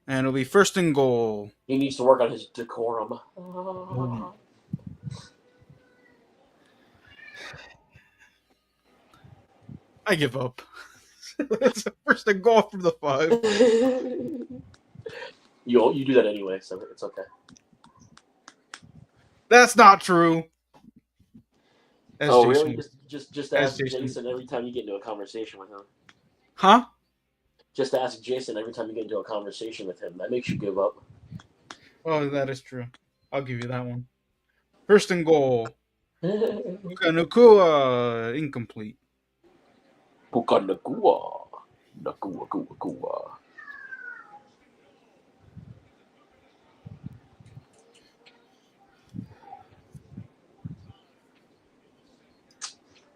and it'll be 1st and goal. He needs to work on his decorum. I give up. It's a 1st and goal from the 5. You do that anyway, so it's okay. That's not true. Oh, really? Just ask Jason every time you get into a conversation with him. Huh? Just ask Jason every time you get into a conversation with him. That makes you give up. Oh, that is true. I'll give you that one. 1st and goal. Buccaneers incomplete. Buccaneers.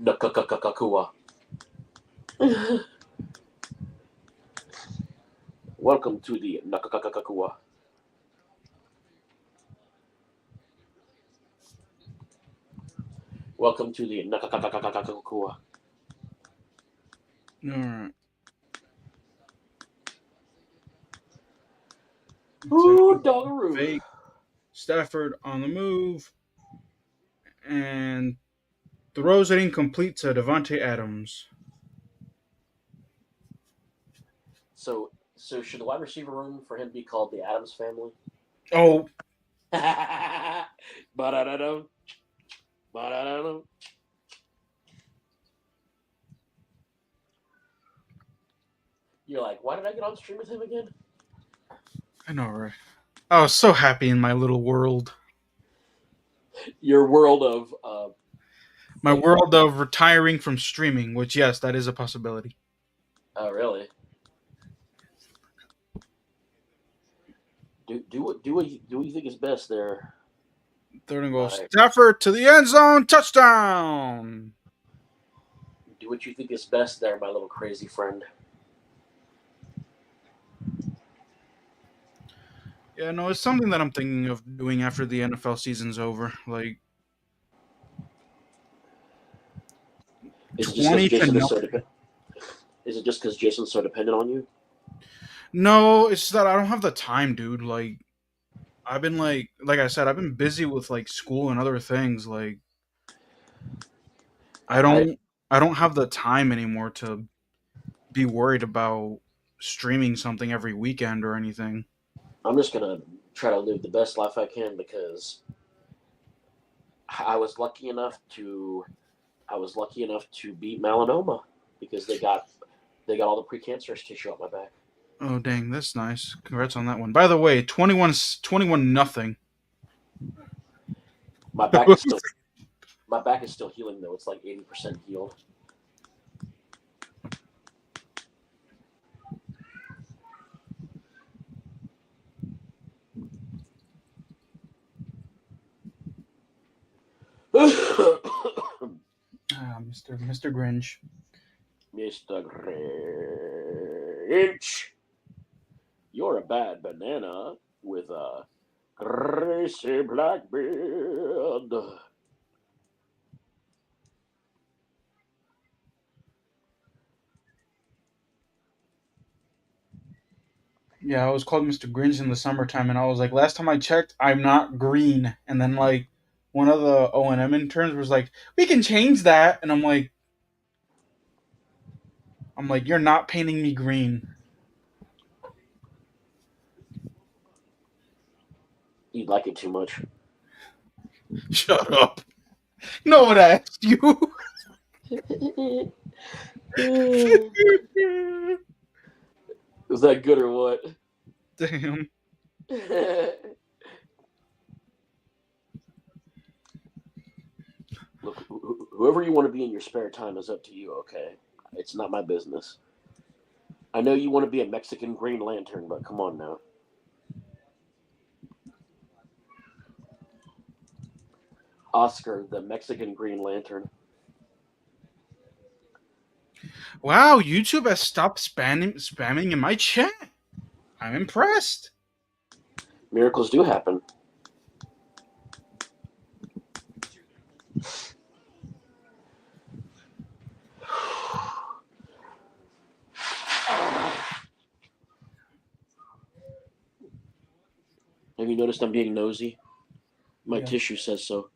Nakakakakakua. Welcome to the Nakakakakua. Welcome to the Nakakakakakua. Alright. Ooh, Doggaroo. Fake. Stafford on the move. And Throws it incomplete to Devontae Adams. So should the wide receiver room for him be called the Adams family? Oh, Ba-da-da-dum, ba-da-da-dum. You're like, why did I get on stream with him again? I know, right? I was so happy in my little world. Your world of My world of retiring from streaming, which, yes, that is a possibility. oh really? Do what you think is best there. Third and goal. My Stafford to the end zone. Touchdown. do what you think is best there, my little crazy friend. Yeah, no, it's something that I'm thinking of doing after the NFL season's over. Like Is it just because 20 to Jason is so nothing. dependent? Is it just because Jason's so dependent on you? No, it's that I don't have the time, dude. Like I've been like I said, I've been busy with like school and other things. Like I I don't I don't have the time anymore to be worried about streaming something every weekend or anything. I'm just gonna try to live the best life I can because I was lucky enough to beat melanoma because they got all the precancerous tissue out my back. Oh dang, that's nice. Congrats on that one. By the way, 21 nothing. My back is still my back is still healing though. It's like 80% healed. Mr. Grinch. Mr. Grinch, you're a bad banana with a greasy black beard. Yeah, I was called Mr. Grinch in the summertime, and I was like, last time I checked, I'm not green. And then like one of the O&M interns was like, we can change that, and I'm like, you're not painting me green. You like it too much. Shut up. No one asked you. Is that good or what? Damn. Look, whoever you want to be in your spare time is up to you, okay? It's not my business. I know you want to be a Mexican Green Lantern, but come on now. Oscar, the Mexican Green Lantern. Wow, YouTube has stopped spamming in my chat. I'm impressed. Miracles do happen. Have you noticed I'm being nosy? My Yeah. tissue says so.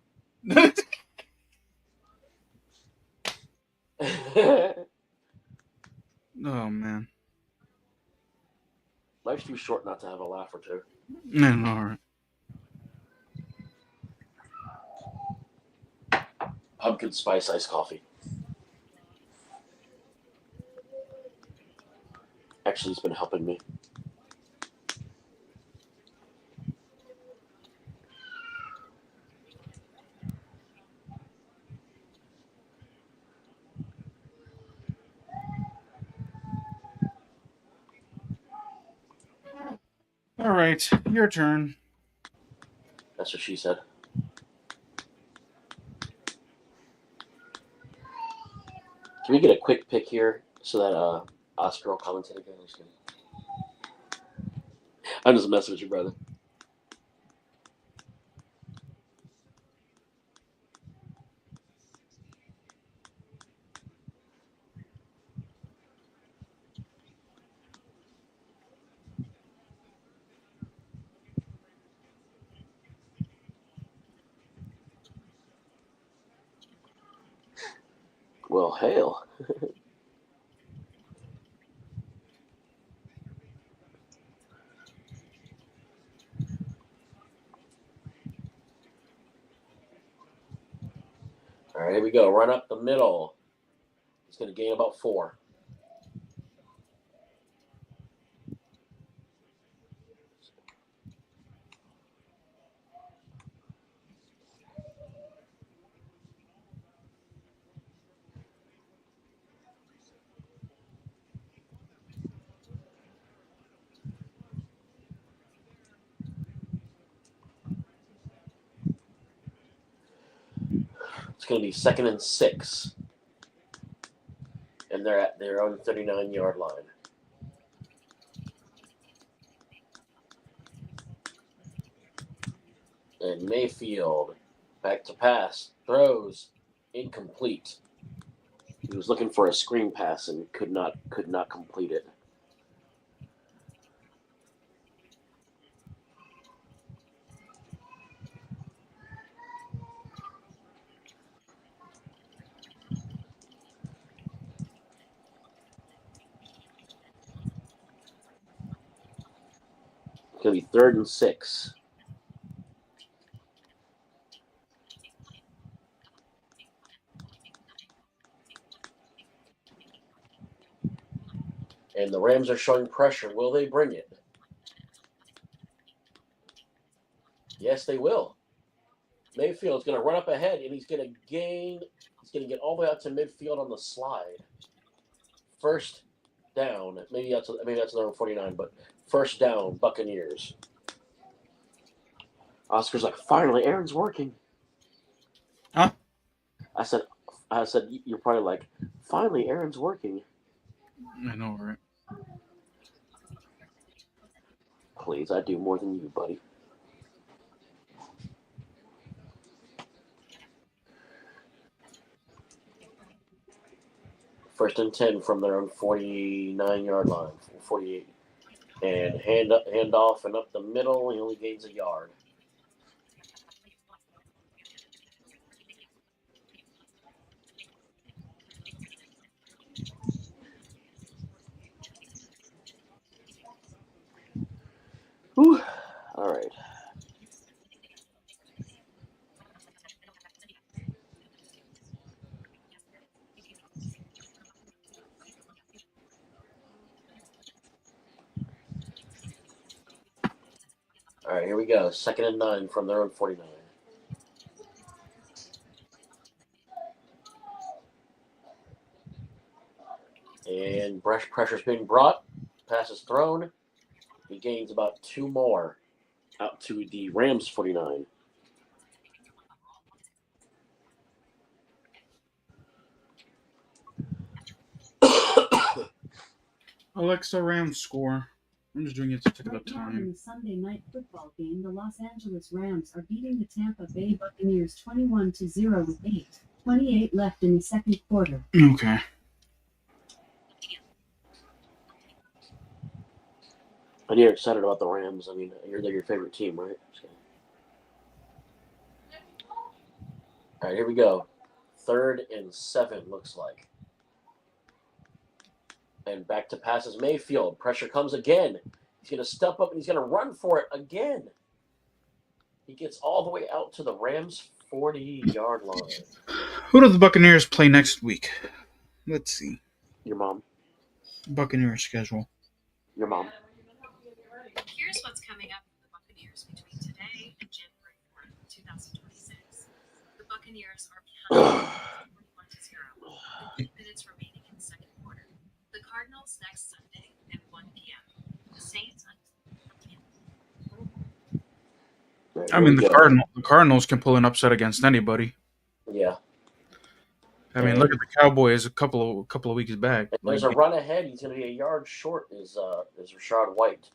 Oh man. Life's too short not to have a laugh or two. No, all right. Pumpkin spice iced coffee. Actually, it's been helping me. All right, your turn. That's what she said. Can we get a quick pick here so that Oscar will commentate again? I'm just messing with you, brother. Well, hail. All right, here we go. Run up the middle. He's going to gain about 4. It's going to be 2nd and 6. And they're at their own 39-yard line. And Mayfield, back to pass, throws, incomplete. He was looking for a screen pass and could not complete it. It's going to be 3rd and 6. And the Rams are showing pressure. Will they bring it? Yes, they will. Mayfield's going to run up ahead, and he's going to gain. He's going to get all the way out to midfield on the slide. First down. Maybe that's number 49, but first down, Buccaneers. Oscar's like, finally, Aaron's working. Huh? I said, you're probably like, finally, Aaron's working. I know, right? Please, I do more than you, buddy. First and 10 from their own 49-yard line, 48. And hand off and up the middle. He only gains a yard. Whew. All right. All right, here we go. 2nd and 9 from their own 49. And pressure's being brought. Pass is thrown. He gains about 2 more out to the Rams 49. Alexa, Rams score. I'm just doing it to take Right the now in time. the Sunday night football game, the Los Angeles Rams are beating the Tampa Bay Buccaneers 21-0 with 8:28 left in the second quarter. Okay. And you're excited about the Rams. I mean, they're your favorite team, right? All right, here we go. 3rd and 7 looks like. And back to passes Mayfield. Pressure comes again. He's going to step up and he's going to run for it again. He gets all the way out to the Rams 40-yard line. Who do the Buccaneers play next week? Let's see. Your mom. Buccaneers schedule. Your mom. Here's what's coming up for the Buccaneers between today and January 4th, 2026. The Buccaneers are behind 41-0 with 8 minutes remaining in the second quarter. The Cardinals next Sunday at 1 p.m. The Saints on I mean, the Cardinals can pull an upset against anybody. Yeah. I mean, look at the Cowboys a couple of weeks back. There's a run ahead. He's going to be a yard short. Is Rashad White?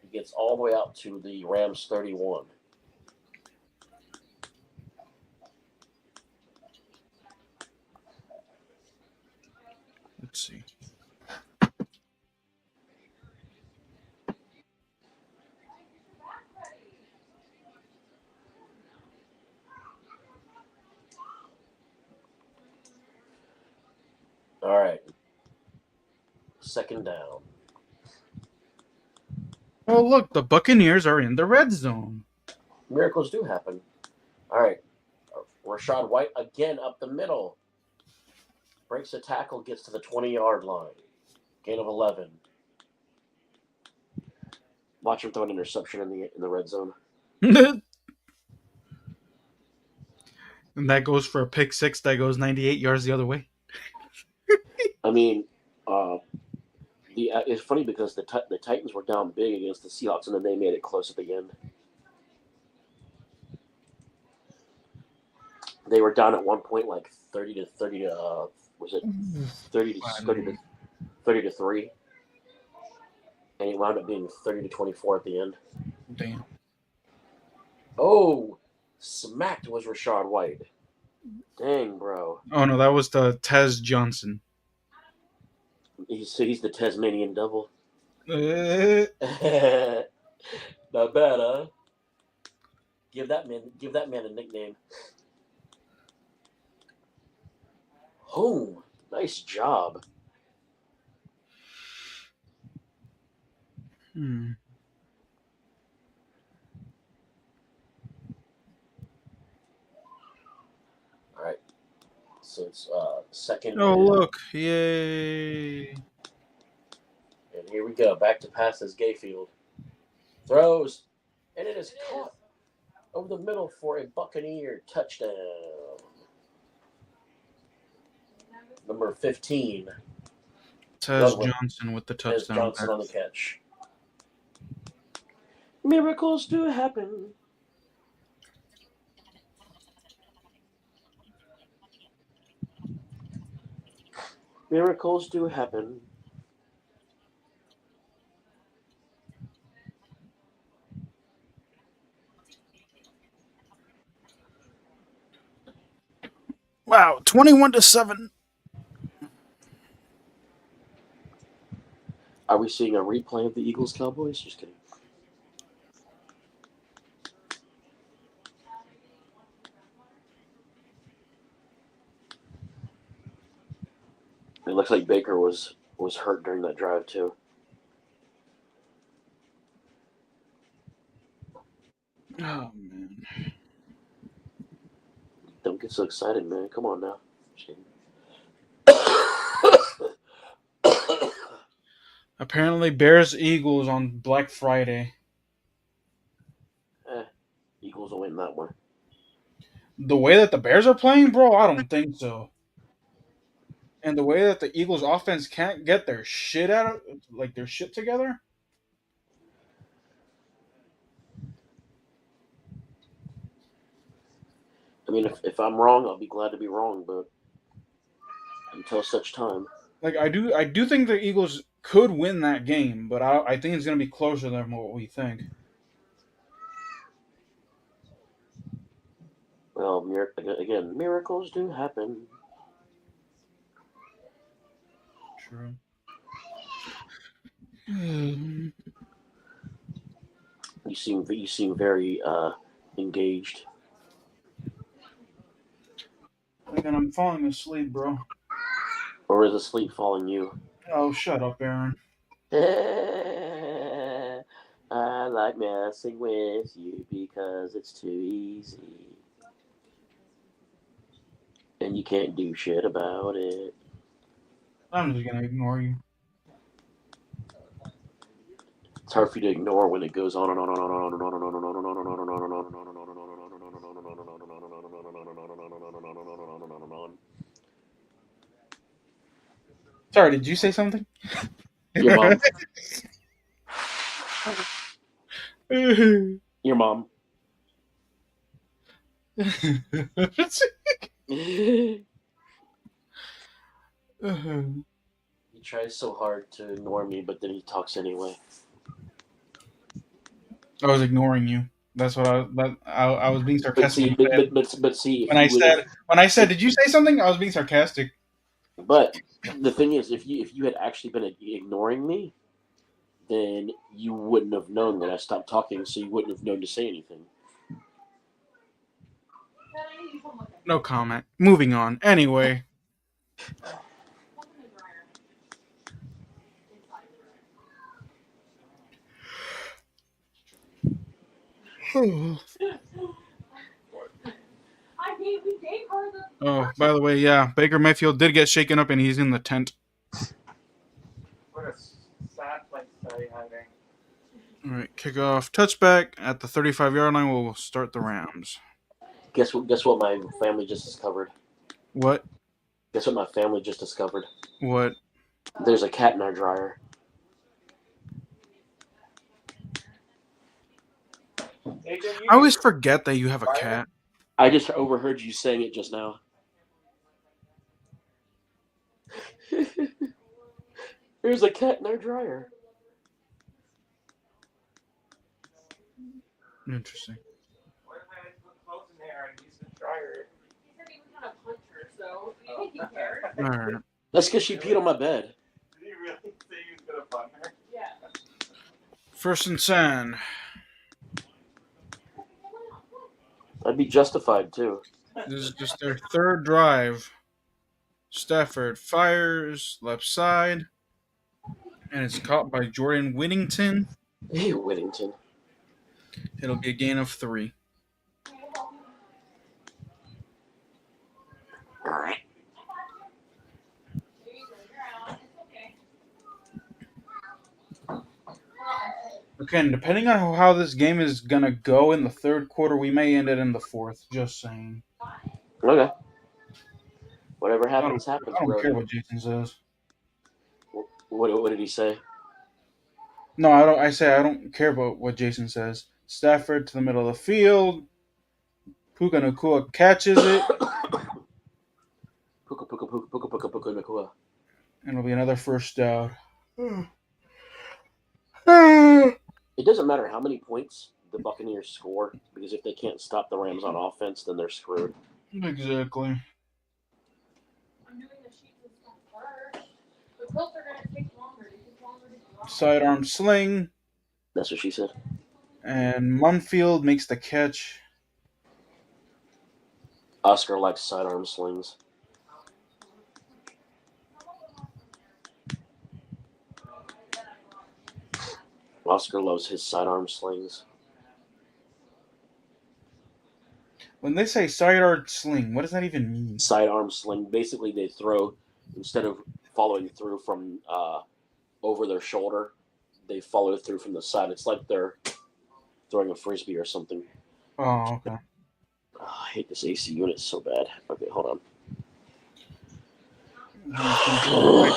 He gets all the way out to the Rams 31. Let's see. All right. Second down. Oh, look, the Buccaneers are in the red zone. Miracles do happen. All right. Rashad White again up the middle. Breaks a tackle, gets to the 20-yard line. Gain of 11. Watch him throw an interception in the red zone. And that goes for a pick six that goes 98 yards the other way. I mean, it's funny because the Titans were down big against the Seahawks, and then they made it close at the end. They were down at one point like 30 to 30 to 3, and it wound up being 30 to 24 at the end. Damn. Oh, smacked was Rashad White. Dang, bro. Oh no, that was the Tez Johnson. He's the Tasmanian devil. Uh, Not bad, huh? Give that man a nickname. Oh, nice job. All right. So it's second. Oh look, yay! And here we go. Back to passes. Gayfield throws, and it is caught over the middle for a Buccaneer touchdown. Number 15. Tez Johnson with the Tez touchdown. Johnson on the catch. Miracles do happen. Miracles do happen. Wow, 21-7. Are we seeing a replay of the Eagles Cowboys? Just kidding. It looks like Baker was hurt during that drive too. Oh man. Don't get so excited, man. Come on now. Apparently, Bears Eagles on Black Friday. Eagles will win that one. The way that the Bears are playing, bro, I don't think so. And the way that the Eagles offense can't get their shit out of their shit together. I mean, if I'm wrong, I'll be glad to be wrong, but until such time. I do think the Eagles could win that game, but I think it's going to be closer than what we think. Well, again, miracles do happen. True. You seem very engaged. And I'm falling asleep, bro. Or is the sleep following you? Oh, shut up, Aaron. I like messing with you because it's too easy. And you can't do shit about it. I'm just going to ignore you. It's hard for you to ignore when it goes on and on and on and on and on and on and on and on and on and on and on and on. Sorry, did you say something? Your mom. Your mom. He tries so hard to ignore me, but then he talks anyway. I was ignoring you. That's what I was being sarcastic. But see, when I said, did you say something? I was being sarcastic. But the thing is, if you had actually been ignoring me, then you wouldn't have known that I stopped talking, so you wouldn't have known to say anything. No comment. Moving on. Anyway. Oh, by the way, yeah, Baker Mayfield did get shaken up and he's in the tent. What a sad place to be having. All right, kickoff, touchback at the 35-yard line. We'll start the Rams. Guess what? My family just discovered. What? Guess what? My family just discovered. What? There's a cat in our dryer. I always forget that you have a cat. I just overheard you saying it just now. There's a cat in our dryer. Interesting. What if I put clothes in there and use the dryer? He said he was not a puncher, so do you think he cares? All right. That's because she peed on my bed. Did he really say he was gonna fun her? Yeah. First and 10. I'd be justified too. This is just their third drive. Stafford fires left side, and it's caught by Jordan Whittington. Hey, Whittington. It'll be a gain of 3. All right. Okay, and depending on how this game is gonna go in the third quarter, we may end it in the fourth. Just saying. Okay. Whatever happens, happens, I don't care bro. what Jason says. What did he say? No, I don't. I say I don't care about what Jason says. Stafford to the middle of the field. Puka Nakua catches it, Puka puka puka puka puka puka nakua. and it'll be another first down. It doesn't matter how many points the Buccaneers score, because if they can't stop the Rams on offense, then they're screwed. Exactly. I'm doing the sheets and stuff first. The quilts are gonna take longer. They take longer to draw. Sidearm sling, That's what she said. and Munfield makes the catch. Oscar likes sidearm slings. Oscar loves his sidearm slings. When they say sidearm sling, what does that even mean? Sidearm sling. Basically, they throw, instead of following through from over their shoulder, they follow through from the side. It's like they're throwing a frisbee or something. Oh, okay. Oh, I hate this AC unit so bad. Okay, hold on.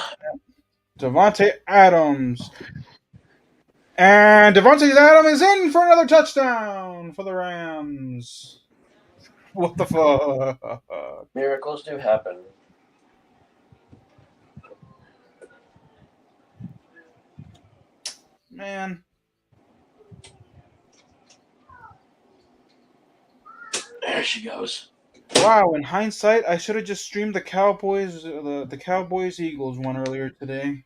Devontae Adams. And Devontae Adams is in for another touchdown for the Rams. What the fuck? Miracles do happen. Man. There she goes. Wow, in hindsight, I should have just streamed the Cowboys the Cowboys Eagles one earlier today.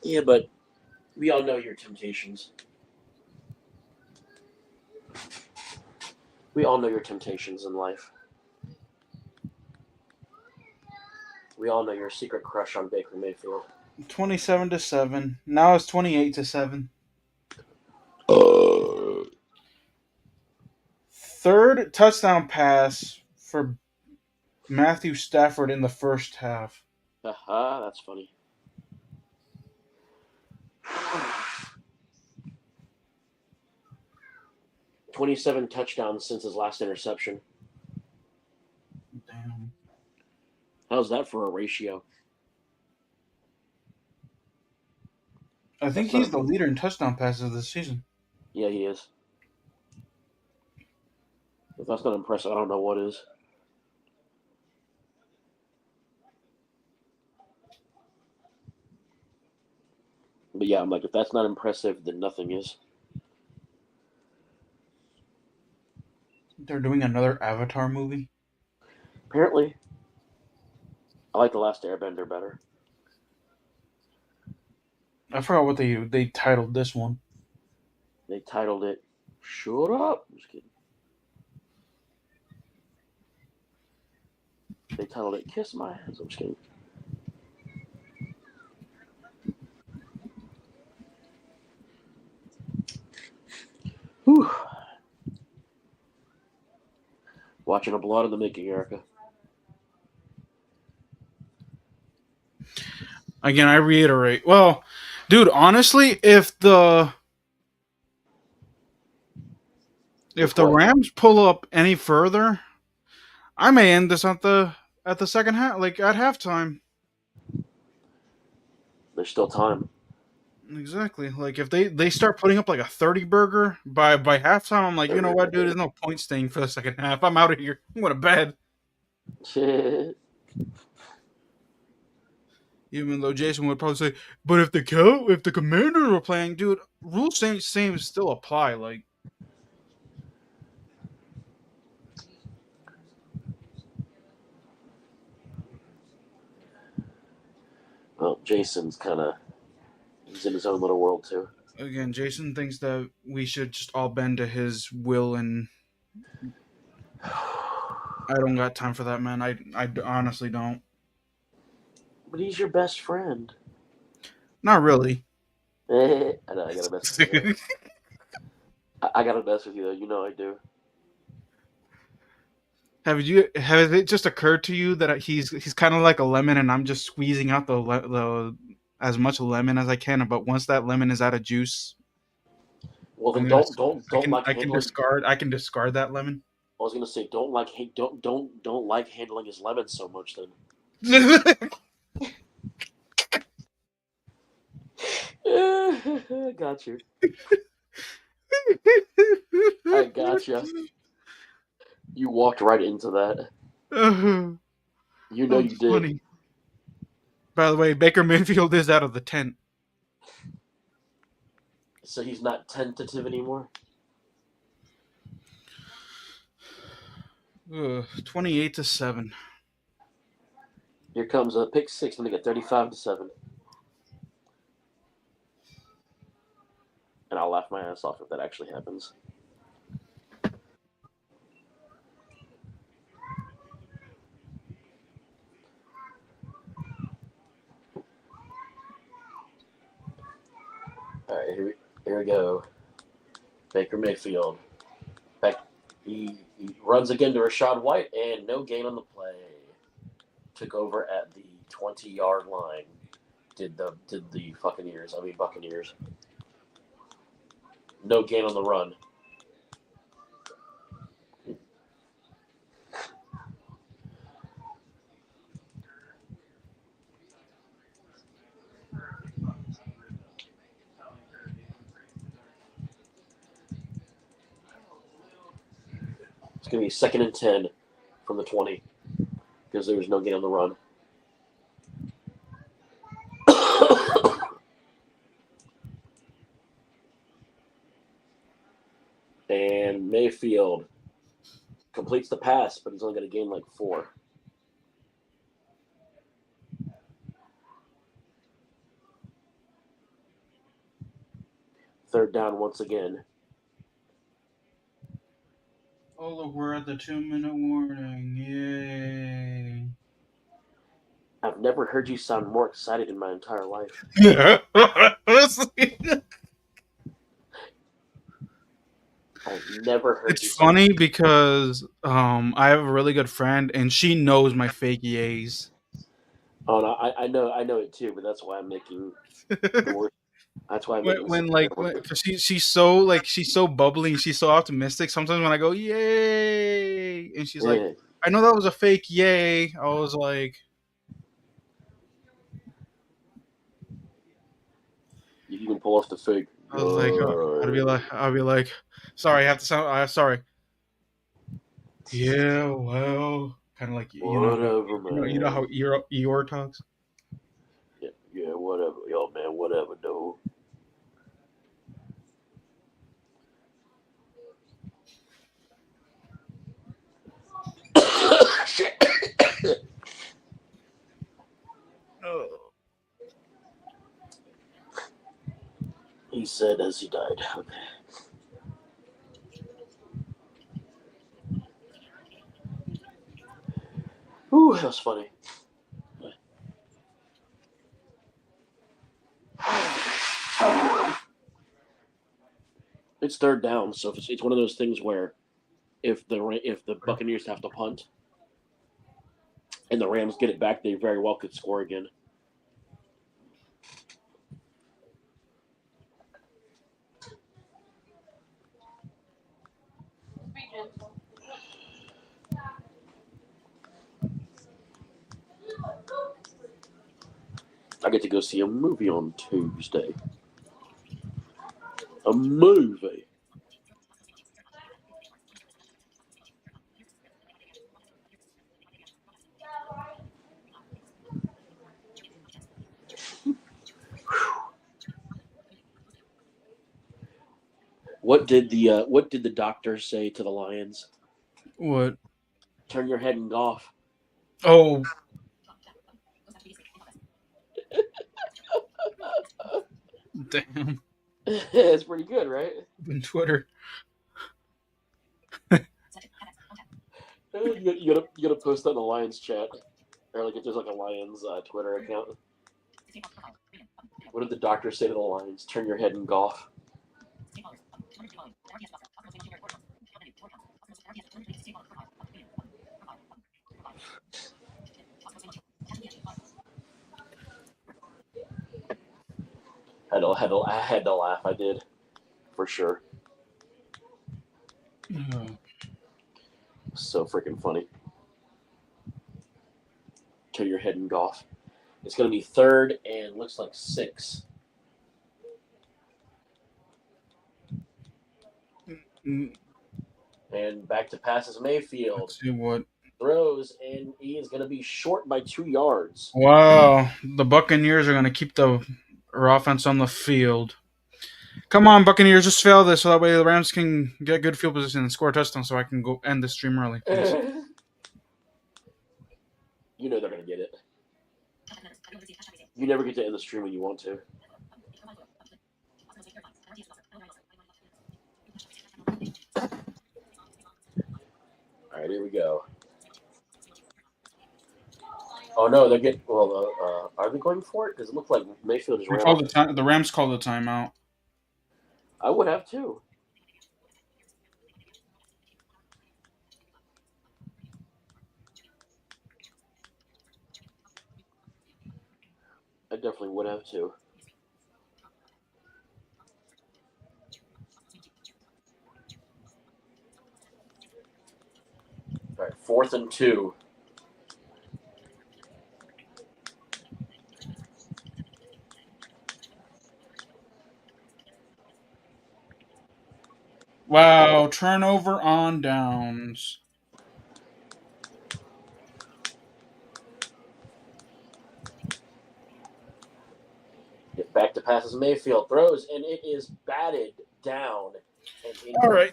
Yeah, but we all know your temptations. We all know your temptations in life. We all know your secret crush on Baker Mayfield. 27-7. Now it's 28-7. Third touchdown pass for Matthew Stafford in the first half. Haha, that's funny. 27 touchdowns since his last interception. Damn. How's that for a ratio? I think he's the leader in touchdown passes this season. Yeah, he is. If that's not impressive, I don't know what is. But yeah, I'm like, if that's not impressive, then nothing is. They're doing another Avatar movie. Apparently. I like The Last Airbender better. I forgot what they titled this one. They titled it Shut Up. I'm just kidding. They titled it Kiss My Ass. I'm just kidding. Whew. Watching a lot in the making, Erica. Again, I reiterate. Well, dude, honestly, if the what? Rams pull up any further, I may end this at the second half, like at halftime. There's still time. Exactly. Like if they start putting up like a 30 burger by halftime, I'm like, you know what, dude? There's no point staying for the second half. I'm out of here. I'm going to bed. Even though Jason would probably say, but if the Commanders were playing, dude, rules same still apply. Like, Well, Jason's kind of he's in his own little world too. again, Jason thinks that we should just all bend to his will, and I don't got time for that, man. I honestly don't. But he's your best friend. Not really. I know I gotta mess with you. Though. I gotta mess with you though. You know I do. Has it just occurred to you that he's kind of like a lemon, and I'm just squeezing out the as much lemon as I can, but once that lemon is out of juice, Well, I'm then gonna don't like handling. I can discard that lemon. I was gonna say don't like handling his lemons so much then. Got you. I gotcha. You walked right into that. You know you did. Funny. By the way, Baker Mayfield is out of the tent. So he's not tentative anymore. 28-7. Here comes a pick six. I'm gonna get 35-7, and I'll laugh my ass off if that actually happens. All right, here we go. Baker Mayfield. He runs again to Rashad White, and no gain on the play. Took over at the 20-yard line. Did the Buccaneers. No gain on the run. It's going to be 2nd and 10 from the 20 because there was no gain on the run. And Mayfield completes the pass, but he's only going to gain like 4. Third down once again. Oh, look, we're at the 2-minute warning. Yay. I've never heard you sound more excited in my entire life. I've never heard you It's funny because I have a really good friend, and she knows my fake yays. Oh, no, I know it too, but that's why I'm making the worst. That's why I'm making Cause she's so bubbly and she's so optimistic. Sometimes when I go yay, and she's like, I know that was a fake yay. I was like, you can pull off the fake. I was like, I'll be like, sorry, I have to sound sorry. Yeah, well, kind of like whatever, you know how Eeyore talks. Yeah, whatever, yo, man, whatever, dude. Shit. He said as he died. Okay. Ooh, that was funny. It's third down, so it's one of those things where if the Buccaneers have to punt and the Rams get it back, they very well could score again. Be gentle. I get to go see a movie on Tuesday. A movie. What did the doctor say to the Lions? What? Turn your head and golf. Oh, damn. It's pretty good, right? On Twitter. You gotta post that in the Lions chat, or like if there's like a Lions Twitter account. What did the doctor say to the Lions? Turn your head and golf. I had to laugh. I did, for sure. Oh. So freaking funny. Turn your head and golf. It's gonna be third and looks like 6. Mm, And back to passes Mayfield. let's see what. Throws, and he is going to be short by 2 yards. Wow, the Buccaneers are going to keep their offense on the field. Come on, Buccaneers, just fail this so that way the Rams can get good field position and score a touchdown so I can go end the stream early, please. You know they're going to get it. You never get to end the stream when you want to. All right, here we go. Oh no, they're getting. Well, are they going for it? Because it looked like Mayfield just ran off. The Rams called the timeout. I would have too. I definitely would have too. All right, 4th and 2. Wow, turnover on downs. Get back to passes Mayfield. Throws, and it is batted down. All right.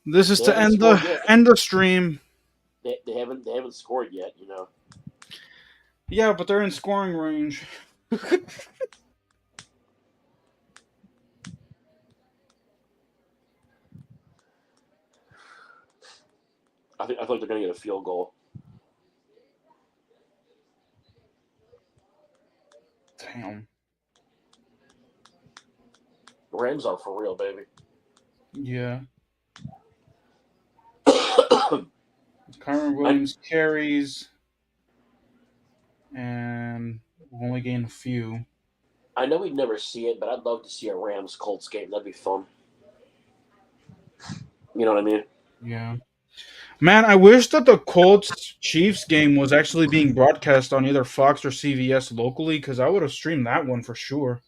This is to end the stream. They haven't scored yet, you know. Yeah, but they're in scoring range. I think they're going to get a field goal. Damn. Rams are for real, baby. Yeah. Kyron Williams carries, and we'll only gain a few. I know we'd never see it, but I'd love to see a Rams-Colts game. That'd be fun. You know what I mean? Yeah. Man, I wish that the Colts-Chiefs game was actually being broadcast on either Fox or CBS locally, because I would have streamed that one for sure.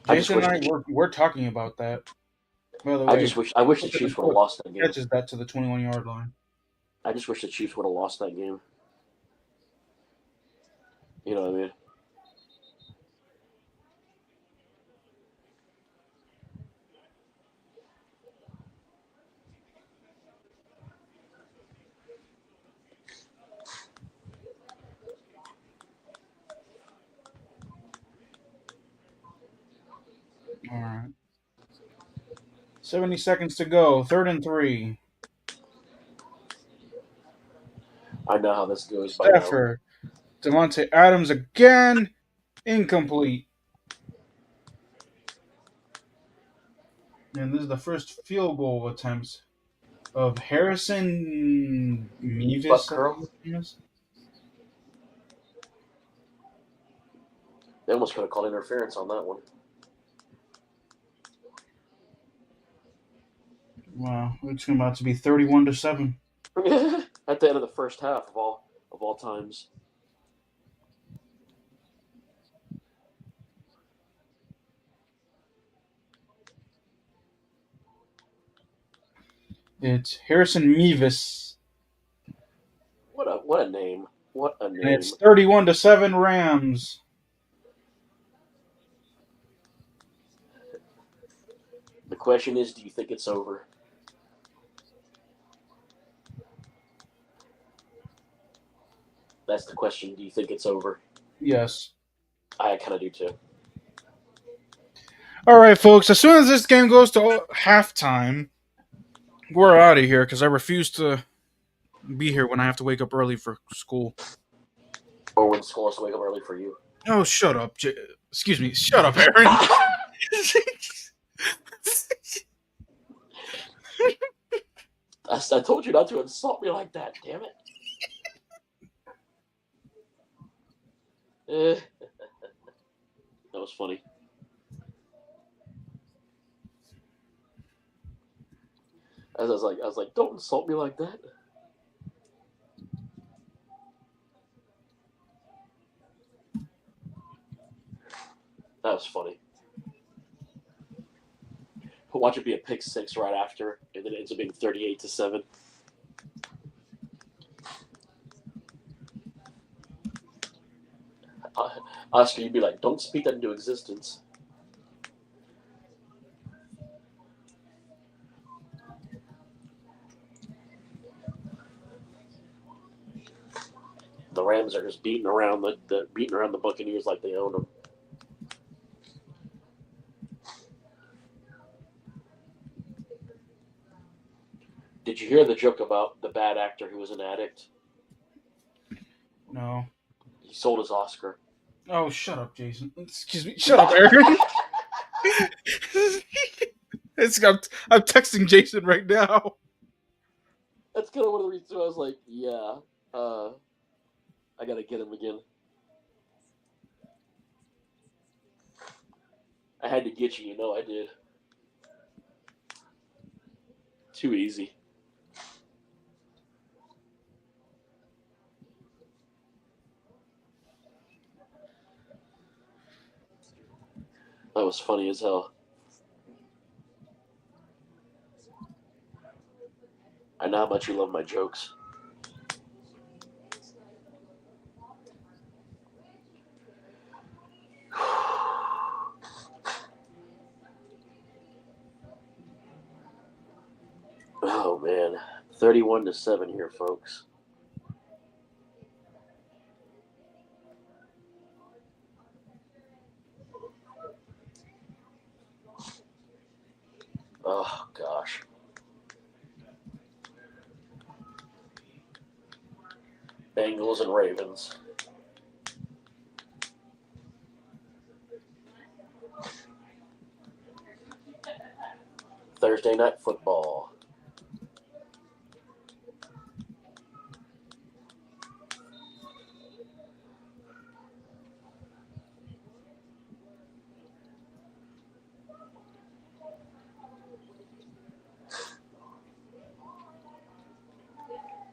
Jason and I, we're talking about that. By the way, I wish the Chiefs would have lost that game. Catches that to the 21-yard line. I just wish the Chiefs would have lost that game. You know what I mean? All right. 70 seconds to go. 3rd and 3. I know how this goes by now. Stafford. Devontae Adams again. Incomplete. And this is the first field goal attempts of Harrison Buck Mevis. I curl. think his name is. They almost could have called interference on that one. Wow, it's about to be 31-7. At the end of the first half of all times. It's Harrison Mevis, What a name. What a and name. it's 31-7 Rams. The question is, do you think it's over? That's the question. Do you think it's over? Yes. I kind of do too. All right, folks. As soon as this game goes to halftime, we're out of here because I refuse to be here when I have to wake up early for school. Or when school has to wake up early for you. Oh, shut up. Excuse me. Shut up, Aaron. I told you not to insult me like that. Damn it. That was funny. I was like, don't insult me like that. That was funny. Watch it be a pick six right after, and then it ends up being 38-7. Oscar, you'd be like, don't speak that into existence. The Rams are just beating around the Buccaneers like they own them. Did you hear the joke about the bad actor who was an addict? No. He sold his Oscar. Oh, shut up, Jason. Excuse me. Shut up, Aaron. I'm texting Jason right now. That's kind of one of the reasons why I was like, yeah, I gotta get him again. I had to get you, I did. Too easy. That was funny as hell. I know how much you love my jokes. Oh man, 31-7 here, folks. Oh gosh. Bengals and Ravens. Thursday night football.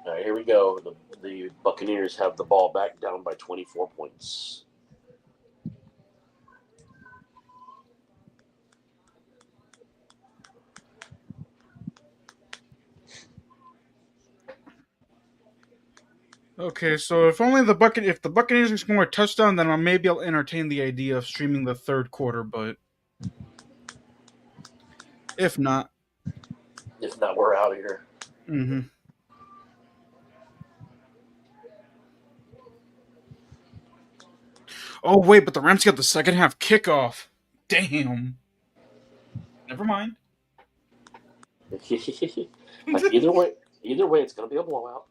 All right, here we go. The Buccaneers have the ball back down by 24 points. Okay, so if the Buccaneers can score a touchdown, then maybe I'll entertain the idea of streaming the third quarter. But if not, If not, we're out of here. mm-hmm. Oh wait, but the Rams got the second half kickoff. Damn. Never mind. Like either way, it's gonna be a blowout.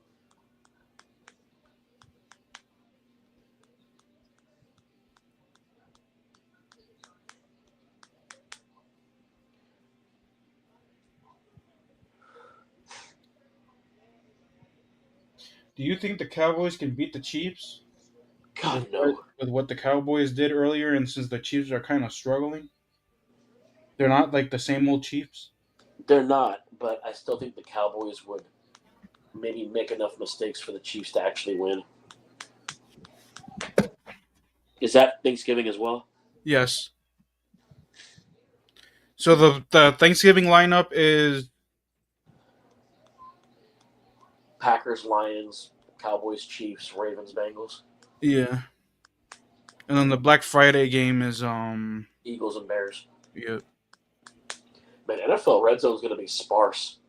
Do you think the Cowboys can beat the Chiefs God, no. with what the Cowboys did earlier? And since the Chiefs are kind of struggling, they're not like the same old Chiefs. They're not, but I still think the Cowboys would maybe make enough mistakes for the Chiefs to actually win. Is that Thanksgiving as well? Yes. So the Thanksgiving lineup is Packers, Lions, Cowboys, Chiefs, Ravens, Bengals, yeah, and then the Black Friday game is Eagles, and Bears. yeah. Man, NFL red zone is going to be sparse.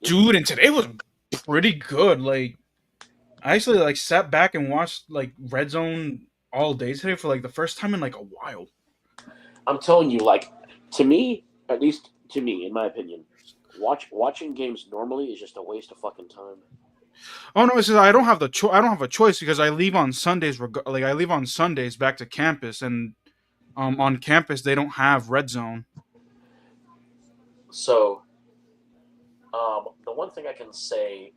Dude, and today was pretty good. Like I actually like sat back and watched like Red Zone all day today for like the first time in like a while. I'm telling you, like, to me, at least to me, in my opinion, watching games normally is just a waste of fucking time. Oh no, it's just, I don't have I don't have a choice because I leave on Sundays. Like I leave on Sundays back to campus, and on campus they don't have Red Zone. So, the one thing I can say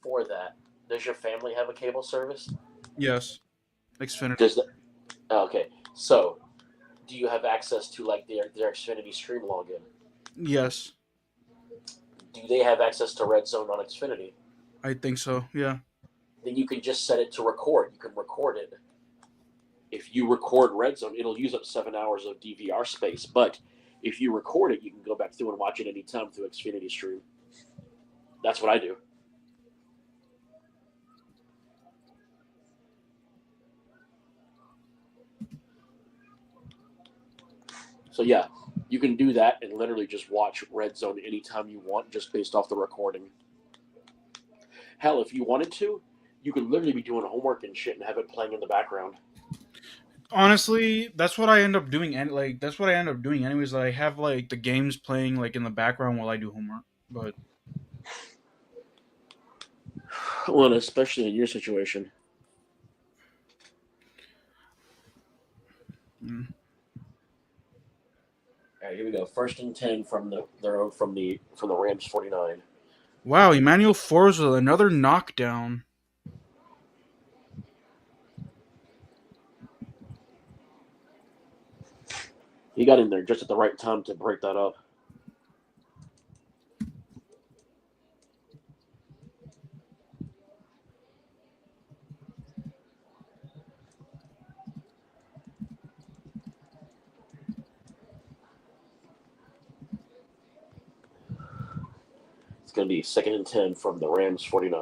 for that, does your family have a cable service? Yes, Xfinity. Does that? Okay, so do you have access to like their Xfinity Stream login? Yes, Do they have access to Red Zone on Xfinity? I think so. Yeah. Then you can just set it to record. You can record it. If you record Red Zone, it'll use up 7 hours of DVR space. But if you record it, you can go back through and watch it anytime through Xfinity Stream. That's what I do. So yeah, you can do that and literally just watch Red Zone anytime you want, just based off the recording. Hell, if you wanted to, you could literally be doing homework and shit and have it playing in the background. Honestly, that's what I end up doing, and like that's what I end up doing anyways. I have like the games playing like in the background while I do homework. But Well, especially in your situation. mm. All right, here we go. 1st and 10 from the Rams 49. Wow, Emmanuel Forbes with another knockdown. He got in there just at the right time to break that up. It's going to be 2nd and 10 from the Rams 49.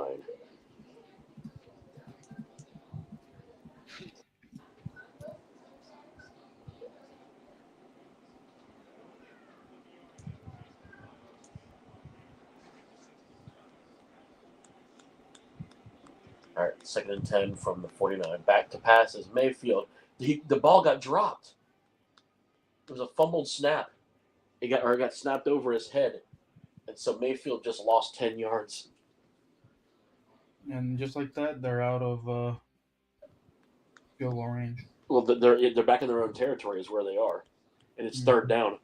All right, 2nd and 10 from the 49. Back to passes. Mayfield. The ball got dropped. It was a fumbled snap. It got snapped over his head. And so Mayfield just lost 10 yards. And just like that, they're out of field goal range. Well, they're back in their own territory is where they are. And it's 3rd down.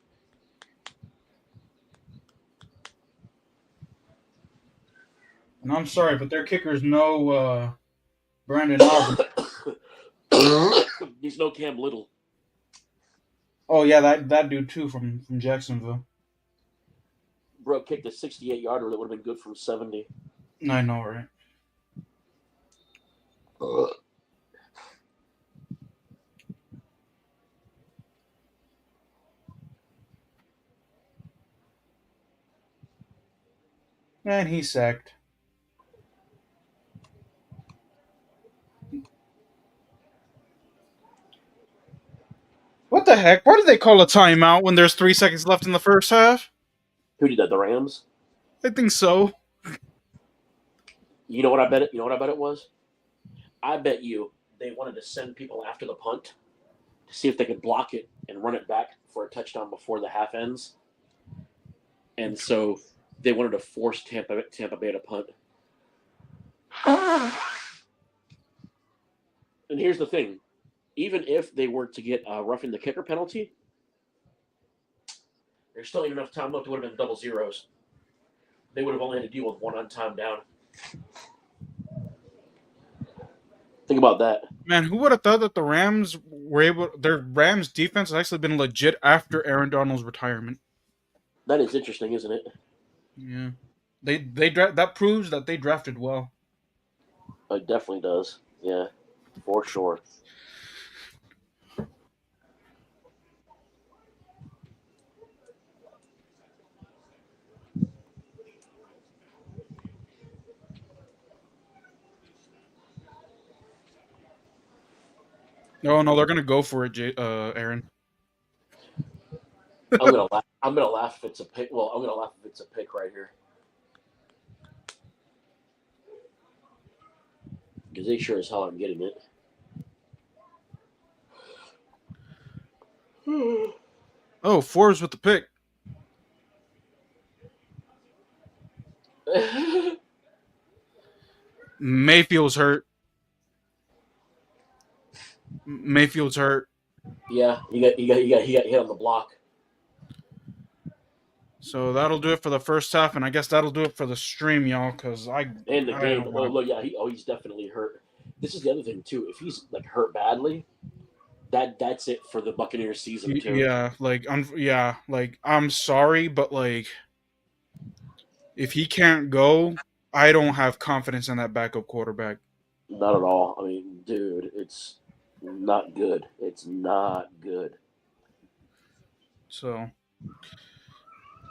And I'm sorry, but their kicker's no Brandon Aubrey. He's no Cam Little. Oh yeah, that dude too from Jacksonville. Bro kicked a 68-yarder that would have been good from 70. I know, right? And he's sacked. What the heck? Why did they call a timeout when there's 3 seconds left in the first half? Who did that? The Rams? I think so. You know what I bet it? You know what I bet it was? I bet you they wanted to send people after the punt to see if they could block it and run it back for a touchdown before the half ends. And so they wanted to force Tampa Bay to punt. And here's the thing. Even if they were to get a roughing the kicker penalty, there's still ain't enough time left. It would have been double zeros. they would have only had to deal with one on time down. Think about that. Man, who would have thought that the Rams were able? Their Rams defense has actually been legit after Aaron Donald's retirement. That is interesting, isn't it? Yeah, that proves that they drafted well. It definitely does. Yeah, for sure. No, they're gonna go for it, Aaron. I'm gonna laugh. I'm gonna laugh if it's a pick. Well, I'm gonna laugh if it's a pick right here because they sure as hell aren't getting it. Oh, Forbes with the pick. Mayfield's hurt. Mayfield's hurt. Yeah, he got hit on the block. So that'll do it for the first half, and I guess that'll do it for the stream, y'all. Because And the game. Oh look, yeah, he's definitely hurt. This is the other thing too. If he's like hurt badly, that's it for the Buccaneers season too. Yeah, I'm sorry, but like, if he can't go, I don't have confidence in that backup quarterback. Not at all. I mean, dude, it's not good. It's not good. So,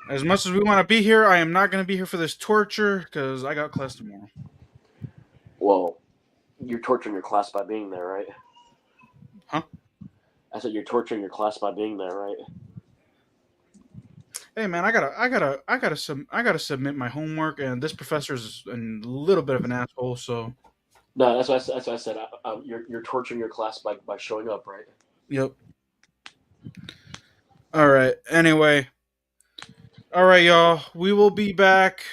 as much as we want to be here, I am not going to be here for this torture because I got class tomorrow. Well, you're torturing your class by being there, right? Huh? I said you're torturing your class by being there, right? Hey man, I gotta submit my homework, and this professor's a little bit of an asshole. So, No, that's what I said. You're torturing your class by showing up, right? yep. All right. Anyway, all right, y'all. We will be back.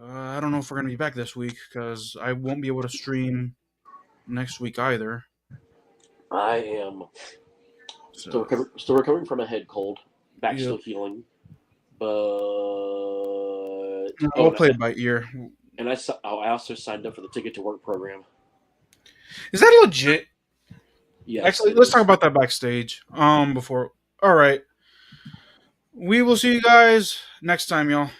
I don't know if we're gonna be back this week because I won't be able to stream next week either. I am So, still recovering from a head cold. Back Yep. still healing. But we'll play it by ear. And I also signed up for the Ticket to Work program. Is that legit? Yes. Actually, let's talk about that backstage. Before. All right. We will see you guys next time, y'all.